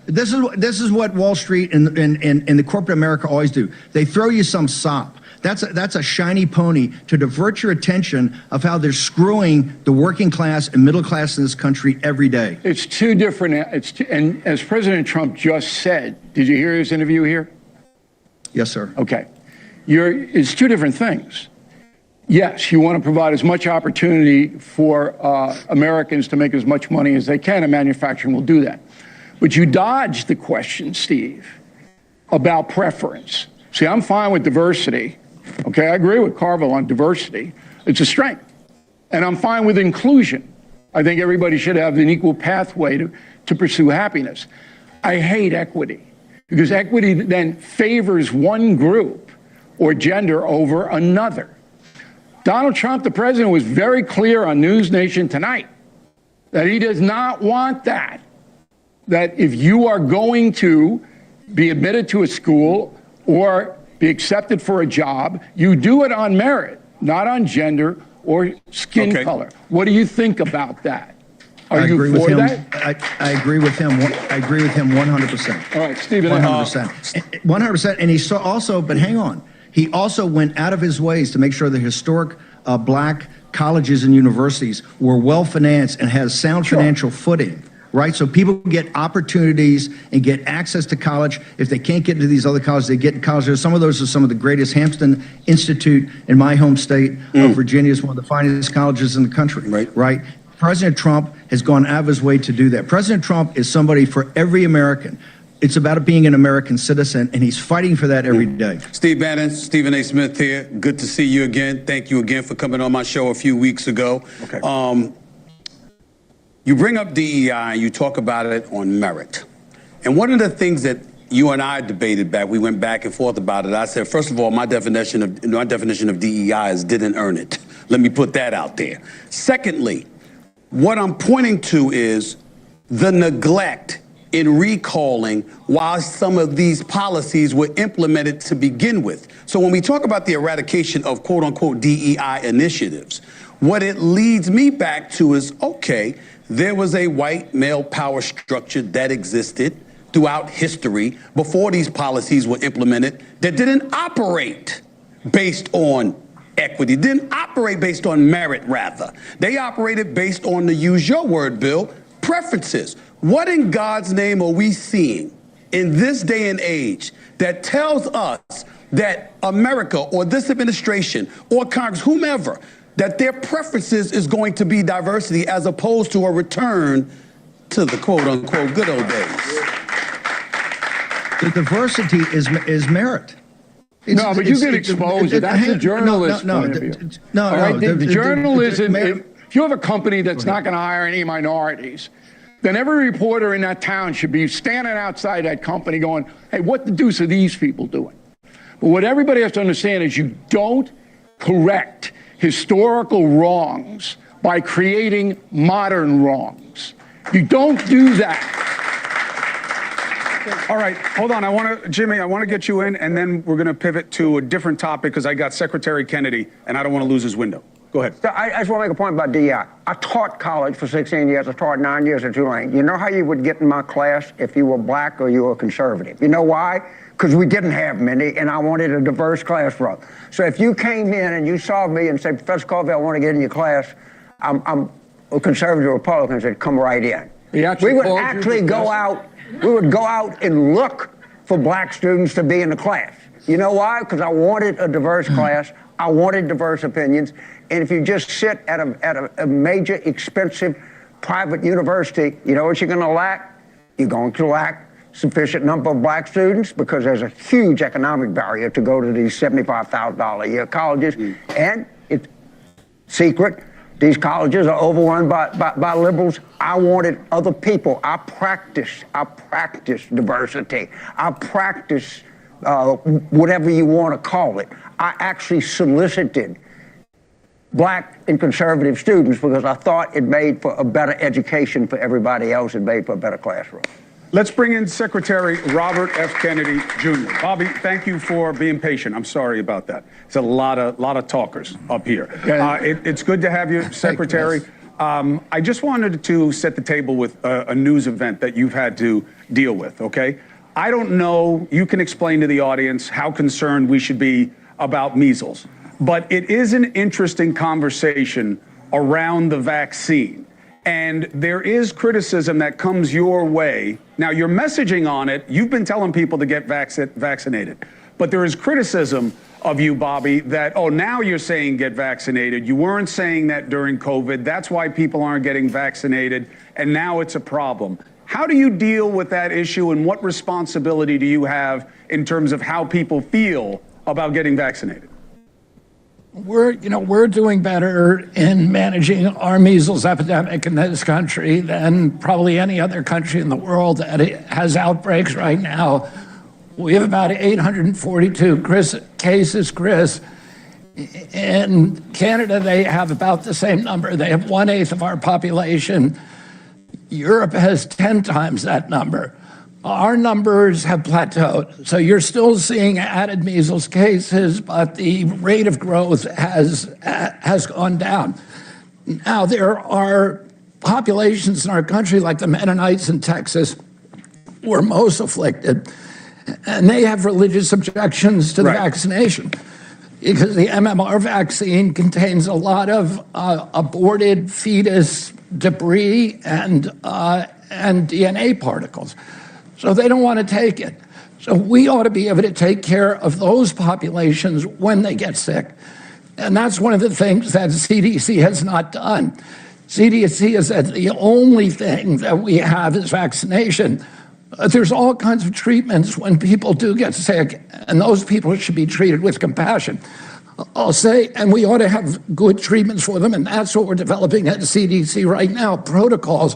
This is what Wall Street and the corporate America always do. They throw you some sop. That's a shiny pony to divert your attention of how they're screwing the working class and middle class in this country every day. It's two different, and as President Trump just said, did you hear his interview here? Yes, sir. Okay. It's two different things. Yes, you want to provide as much opportunity for Americans to make as much money as they can, and manufacturing will do that. But you dodged the question, Steve, about preference. See, I'm fine with diversity. Okay, I agree with Carville on diversity. It's a strength. And I'm fine with inclusion. I think everybody should have an equal pathway to pursue happiness. I hate equity, because equity then favors one group or gender over another. Donald Trump, the president, was very clear on News Nation tonight that he does not want that. That if you are going to be admitted to a school or be accepted for a job, you do it on merit, not on gender or skin color. What do you think about that? Are you for that? I agree with him. I agree with him 100%. All right, Stephen. 100%. 100%. And he saw also, but hang on. He also went out of his ways to make sure the historic black colleges and universities were well financed and has sound financial footing. Right, so people get opportunities and get access to college. If they can't get into these other colleges, they get in college. Some of those are some of the greatest. Hampton Institute in my home state of Virginia is one of the finest colleges in the country. Right. President Trump has gone out of his way to do that. President Trump is somebody for every American. It's about being an American citizen, and he's fighting for that every day. Steve Bannon, Stephen A. Smith here. Good to see you again. Thank you again for coming on my show a few weeks ago. Okay. You bring up DEI, you talk about it on merit. And one of the things that you and I debated we went back and forth about it. I said, first of all, my definition of DEI is didn't earn it. Let me put that out there. Secondly, what I'm pointing to is the neglect in recalling why some of these policies were implemented to begin with. So when we talk about the eradication of quote unquote DEI initiatives, what it leads me back to is, okay, there was a white male power structure that existed throughout history before these policies were implemented that didn't operate based on equity, didn't operate based on merit, rather. They operated based on, to use your word, Bill, preferences. What in God's name are we seeing in this day and age that tells us that America or this administration or Congress, whomever, that their preferences is going to be diversity as opposed to a return to the quote-unquote good old days? The diversity is merit. No, but you can expose it. That's a journalist point of view. No. The journalism, if you have a company that's not going to hire any minorities, then every reporter in that town should be standing outside that company going, hey, what the deuce are these people doing? But what everybody has to understand is you don't correct historical wrongs by creating modern wrongs. You don't do that. All right, hold on. Jimmy, I want to get you in, and then we're going to pivot to a different topic because I got Secretary Kennedy, and I don't want to lose his window. Go ahead. I just want to make a point about DEI. I taught college for 16 years. I taught 9 years at Tulane. You know how you would get in my class if you were black or you were conservative? You know why? Because we didn't have many, and I wanted a diverse classroom. So if you came in and you saw me and said, Professor Colville, I want to get in your class, I'm a conservative Republican, said, come right in. We would actually go out. We would go out and look for black students to be in the class. You know why? Because I wanted a diverse class. I wanted diverse opinions. And if you just sit at a major, expensive private university, you know what you're going to lack? You're going to lack sufficient number of black students because there's a huge economic barrier to go to these $75,000 a year colleges. And it's secret. These colleges are overrun by liberals. I wanted other people. I practice diversity. I practice whatever you want to call it. I actually solicited black and conservative students because I thought it made for a better education for everybody else. It made for a better classroom. Let's bring in Secretary Robert F. Kennedy, Jr. Bobby, thank you for being patient. I'm sorry about that. It's a lot of talkers up here. It's good to have you, Secretary. I just wanted to set the table with a news event that you've had to deal with, okay? I don't know, you can explain to the audience how concerned we should be about measles, but it is an interesting conversation around the vaccine. And there is criticism that comes your way. Now, your messaging on it, you've been telling people to get vaccinated. But there is criticism of you, Bobby, that, oh, now you're saying get vaccinated. You weren't saying that during COVID. That's why people aren't getting vaccinated. And now it's a problem. How do you deal with that issue, and what responsibility do you have in terms of how people feel about getting vaccinated? We're doing better in managing our measles epidemic in this country than probably any other country in the world that has outbreaks right now. We have about 842 cases, Chris. In Canada, they have about the same number. They have 1/8 of our population. Europe has 10 times that number. Our numbers have plateaued. So you're still seeing added measles cases, but the rate of growth has gone down. Now, there are populations in our country, like the Mennonites in Texas, who are most afflicted, and they have religious objections to the vaccination because the MMR vaccine contains a lot of aborted fetus debris and DNA particles. So they don't want to take it. So we ought to be able to take care of those populations when they get sick. And that's one of the things that CDC has not done. CDC has said the only thing that we have is vaccination. There's all kinds of treatments when people do get sick, and those people should be treated with compassion. I'll say, and we ought to have good treatments for them, and that's what we're developing at the CDC right now. Protocols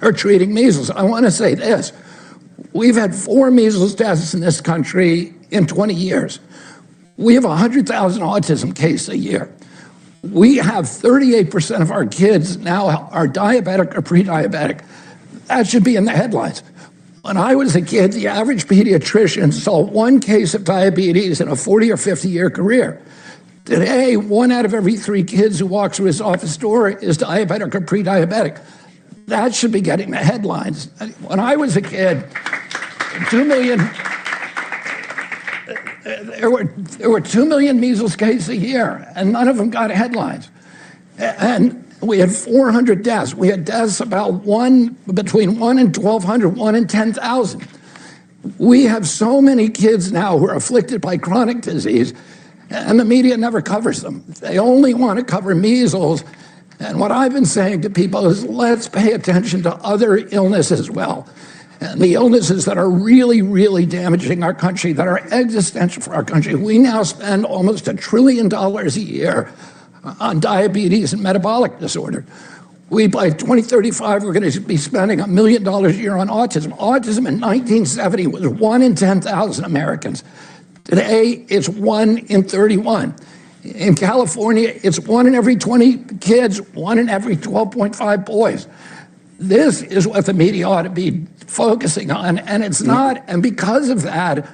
are treating measles. I want to say this. We've had 4 measles deaths in this country in 20 years. We have 100,000 autism cases a year. We have 38% of our kids now are diabetic or pre-diabetic. That should be in the headlines. When I was a kid, the average pediatrician saw one case of diabetes in a 40 or 50-year career. Today, 1 out of every 3 kids who walks through his office door is diabetic or pre-diabetic. That should be getting the headlines. When I was a kid, 2 million, there were 2 million measles cases a year, and none of them got headlines. And we had 400 deaths. We had deaths about between 1 and 1,200, 1 in 10,000. We have so many kids now who are afflicted by chronic disease, and the media never covers them. They only want to cover measles. And what I've been saying to people is, let's pay attention to other illnesses as well. And the illnesses that are really, really damaging our country, that are existential for our country. We now spend almost $1 trillion a year on diabetes and metabolic disorder. By 2035, we're going to be spending $1 million a year on autism. Autism in 1970 was 1 in 10,000 Americans. Today, it's 1 in 31. In California, it's 1 in every 20 kids, 1 in every 12.5 boys. This is what the media ought to be focusing on, and it's not. And because of that,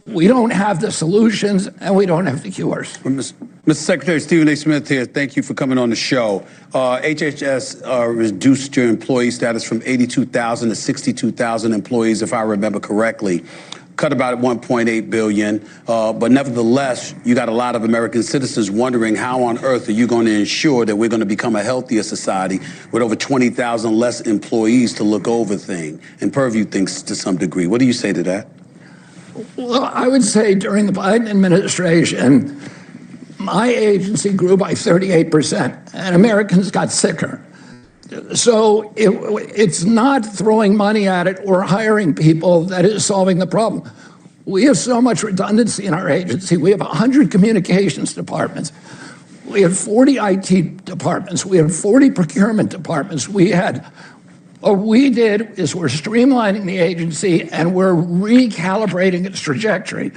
we don't have the solutions and we don't have the cures. Mr. Secretary Stephen A. Smith here. Thank you for coming on the show. HHS reduced your employee status from 82,000 to 62,000 employees, if I remember correctly. Cut about $1.8 billion. But nevertheless, you got a lot of American citizens wondering how on earth are you going to ensure that we're going to become a healthier society with over 20,000 less employees to look over things and purview things to some degree. What do you say to that? Well, I would say during the Biden administration, my agency grew by 38%, and Americans got sicker. So it's not throwing money at it or hiring people that is solving the problem. We have so much redundancy in our agency. We have 100 communications departments. We have 40 IT departments. We have 40 procurement departments. What we did is we're streamlining the agency and we're recalibrating its trajectory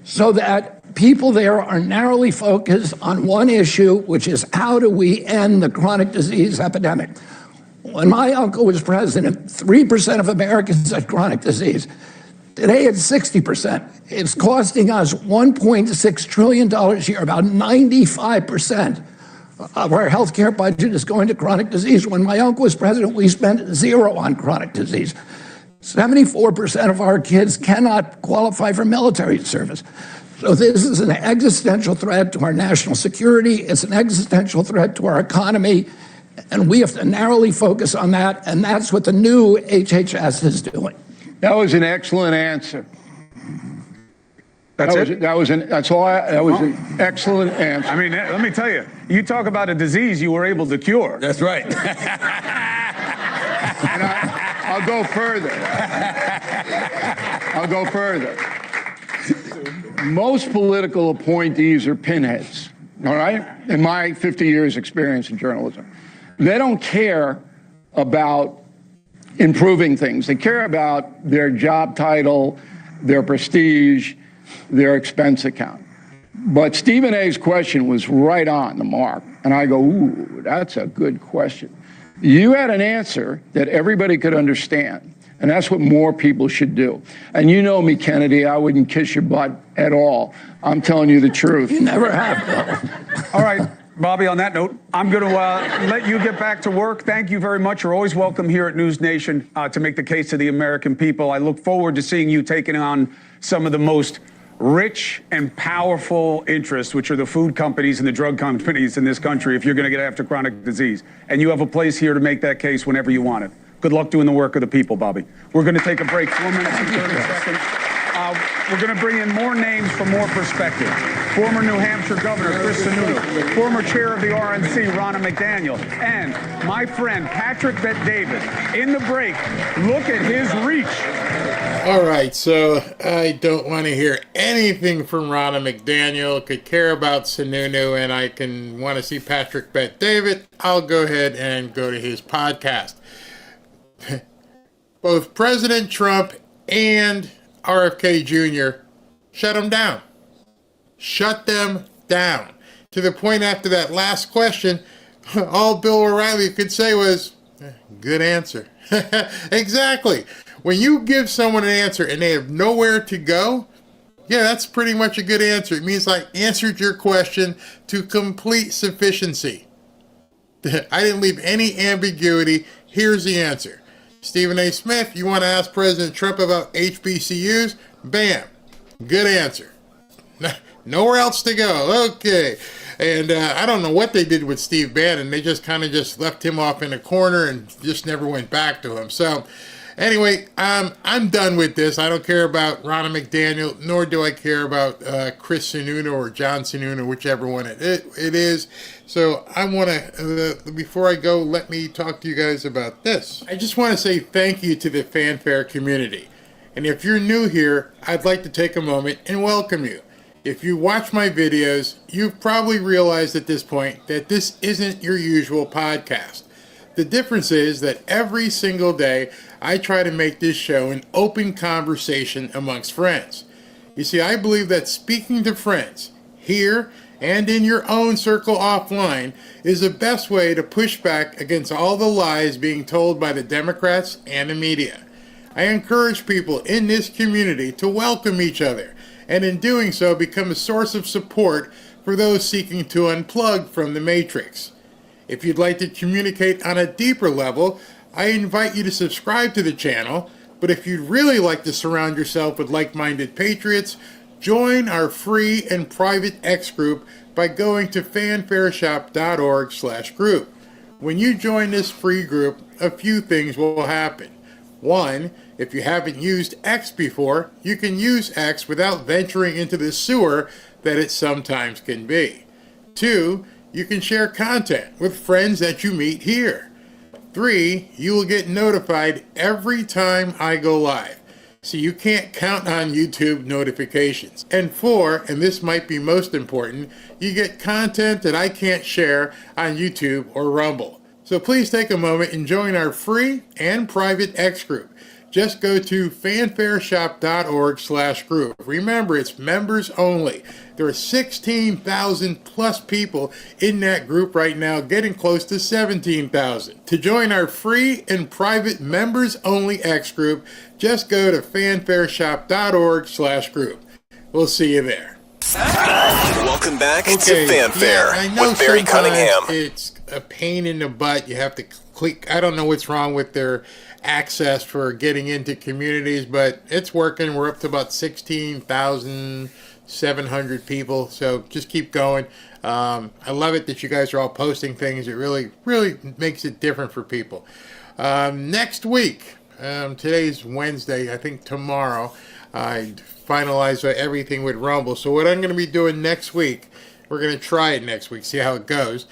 so that people there are narrowly focused on one issue, which is how do we end the chronic disease epidemic? When my uncle was president, 3% of Americans had chronic disease. Today it's 60%. It's costing us $1.6 trillion a year, about 95% of our healthcare budget is going to chronic disease. When my uncle was president, we spent 0 on chronic disease. 74% of our kids cannot qualify for military service. So this is an existential threat to our national security. It's an existential threat to our economy. And we have to narrowly focus on that. And that's what the new HHS is doing. That was an excellent answer. That's an excellent answer. I mean, let me tell you, you talk about a disease you were able to cure. That's right. And I'll go further. Most political appointees are pinheads, all right? In my 50 years experience in journalism. They don't care about improving things. They care about their job title, their prestige, their expense account. But Stephen A.'s question was right on the mark. And I go, ooh, that's a good question. You had an answer that everybody could understand. And that's what more people should do. And you know me, Kennedy, I wouldn't kiss your butt at all. I'm telling you the truth. You never have, though. All right, Bobby, on that note, I'm going to let you get back to work. Thank you very much. You're always welcome here at News Nation to make the case to the American people. I look forward to seeing you taking on some of the most rich and powerful interests, which are the food companies and the drug companies in this country, if you're going to get after chronic disease. And you have a place here to make that case whenever you want it. Good luck doing the work of the people, Bobby. We're going to take a break, 4 minutes and 30 seconds. We're going to bring in more names for more perspective. Former New Hampshire Governor Chris Sununu, former chair of the RNC, Ronna McDaniel, and my friend Patrick Bet-David. In the break, look at his reach. All right, so I don't want to hear anything from Ronna McDaniel. Could care about Sununu, and I can want to see Patrick Bet-David. I'll go ahead and go to his podcast. Both President Trump and RFK Jr. shut them down. Shut them down. To the point after that last question, all Bill O'Reilly could say was, good answer. Exactly. when you give someone an answer and they have nowhere to go, yeah, that's pretty much a good answer. It means I answered your question to complete sufficiency. I didn't leave any ambiguity. Here's the answer. Stephen A. Smith, you want to ask President Trump about HBCUs? Bam. Good answer. Nowhere else to go. Okay. And I don't know what they did with Steve Bannon. They just kind of just left him off in a corner and just never went back to him. So anyway, I'm done with this. I don't care about Ronna McDaniel, nor do I care about Chris Sununu or John Sununu, whichever one it is. So I want to, before I go, let me talk to you guys about this. I just want to say thank you to the Fanfare community. And if you're new here, I'd like to take a moment and welcome you. If you watch my videos, you've probably realized at this point that this isn't your usual podcast. The difference is that every single day, I try to make this show an open conversation amongst friends. You see, I believe that speaking to friends, here and in your own circle offline, is the best way to push back against all the lies being told by the Democrats and the media. I encourage people in this community to welcome each other, and in doing so become a source of support for those seeking to unplug from the matrix. If you'd like to communicate on a deeper level, I invite you to subscribe to the channel, but if you'd really like to surround yourself with like-minded patriots, join our free and private X group by going to fanfareshop.org/group. When you join this free group, a few things will happen. One, if you haven't used X before, you can use X without venturing into the sewer that it sometimes can be. Two, you can share content with friends that you meet here. 3, you will get notified every time I go live, so you can't count on YouTube notifications. And 4, and this might be most important, you get content that I can't share on YouTube or Rumble. So please take a moment and join our free and private X group. Just go to fanfareshop.org/group. Remember, it's members only. There are 16,000 plus people in that group right now, getting close to 17,000. To join our free and private members only X group, just go to fanfareshop.org/group. We'll see you there. Welcome back to Fanfare with Barry Cunningham. It's a pain in the butt. You have to click. I don't know what's wrong with their access for getting into communities, but it's working. We're up to about 16,700 people, so just keep going. I love it that you guys are all posting things. It really makes it different for people. Next week, today's Wednesday, I think tomorrow, I finalize everything with Rumble. So what I'm going to be doing next week, we're going to try it next week, see how it goes.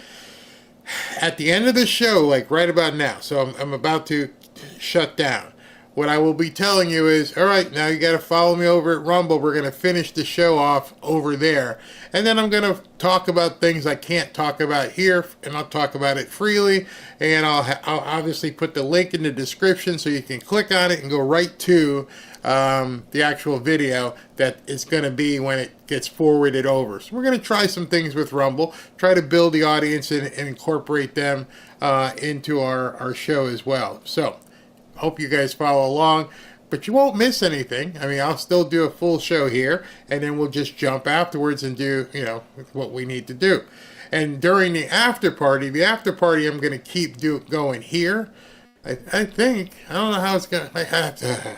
At the end of the show, like right about now, so I'm about to shut down. What I will be telling you is, all right, now you got to follow me over at Rumble. We're going to finish the show off over there. And then I'm going to talk about things I can't talk about here, and I'll talk about it freely. And I'll obviously put the link in the description so you can click on it and go right to the actual video that it's going to be when it gets forwarded over. So we're going to try some things with Rumble, try to build the audience and incorporate them into our show as well. So hope you guys follow along, but you won't miss anything. I mean, I'll still do a full show here, and then we'll just jump afterwards and do, what we need to do. And during the after party I'm going to keep going here. I think, I don't know how it's going to,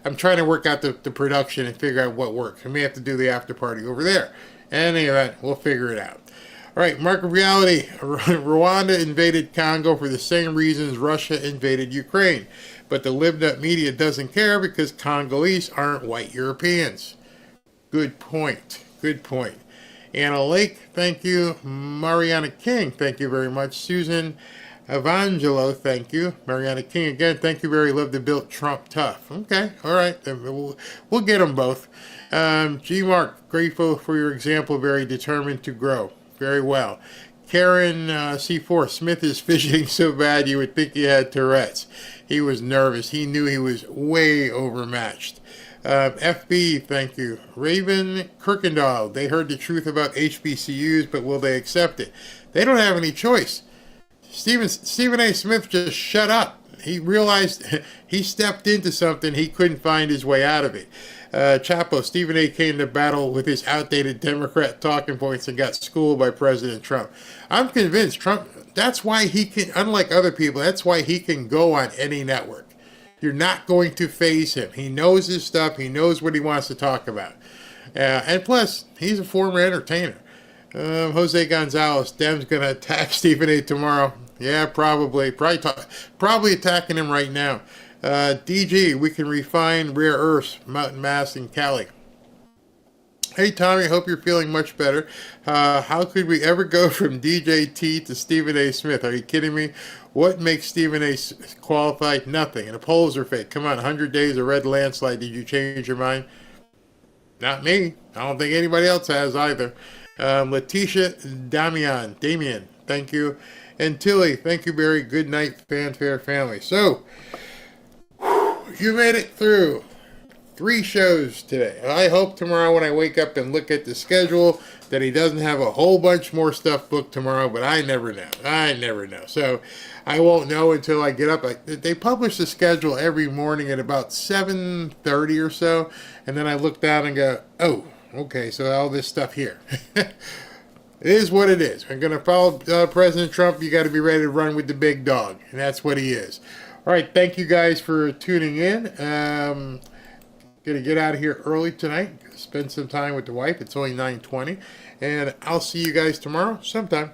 I'm trying to work out the production and figure out what works. I may have to do the after party over there. In any event, we'll figure it out. All right, Mark of Reality. Rwanda invaded Congo for the same reasons Russia invaded Ukraine. But the libnut media doesn't care because Congolese aren't white Europeans. Good point. Good point. Anna Lake, thank you. Mariana King, thank you very much. Susan Evangelo, thank you. Mariana King, again, thank you very much. Love to build Trump tough. Okay, all right. We'll get them both. G. Mark, grateful for your example. Very determined to grow. Very well. Karen C4, Smith is fidgeting so bad you would think he had Tourette's. He was nervous. He knew he was way overmatched. FB, thank you. Raven Kirkendall, they heard the truth about HBCUs, but will they accept it? They don't have any choice. Stephen A. Smith just shut up. he realized he stepped into something, he couldn't find his way out of it. Chapo, Stephen A. came to battle with his outdated Democrat talking points and got schooled by President Trump. I'm convinced Trump, that's why he can, unlike other people, that's why he can go on any network. You're not going to phase him. He knows his stuff. He knows what he wants to talk about. And plus, he's a former entertainer. Jose Gonzalez, Dem's going to attack Stephen A. tomorrow. Yeah, probably attacking him right now. DG, we can refine rare earths, Mountain Mass, and Cali. Hey, Tommy, hope you're feeling much better. How could we ever go from DJ T to Stephen A. Smith? Are you kidding me? What makes Stephen A. qualified? Nothing. And the polls are fake. Come on, 100 days of red landslide. Did you change your mind? Not me. I don't think anybody else has either. Letitia Damien, thank you. And Tilly, thank you, Barry. Good night, Fanfare family. So, you made it through 3 shows today. I hope tomorrow when I wake up and look at the schedule that he doesn't have a whole bunch more stuff booked tomorrow, but I never know. So I won't know until I get up. They publish the schedule every morning at about 7:30 or so, and then I look down and go, oh, okay, so all this stuff here. It is what it is. We're going to follow President Trump. You got to be ready to run with the big dog, and that's what he is. All right, thank you guys for tuning in. Going to get out of here early tonight. Spend some time with the wife. It's only 9:20. And I'll see you guys tomorrow sometime.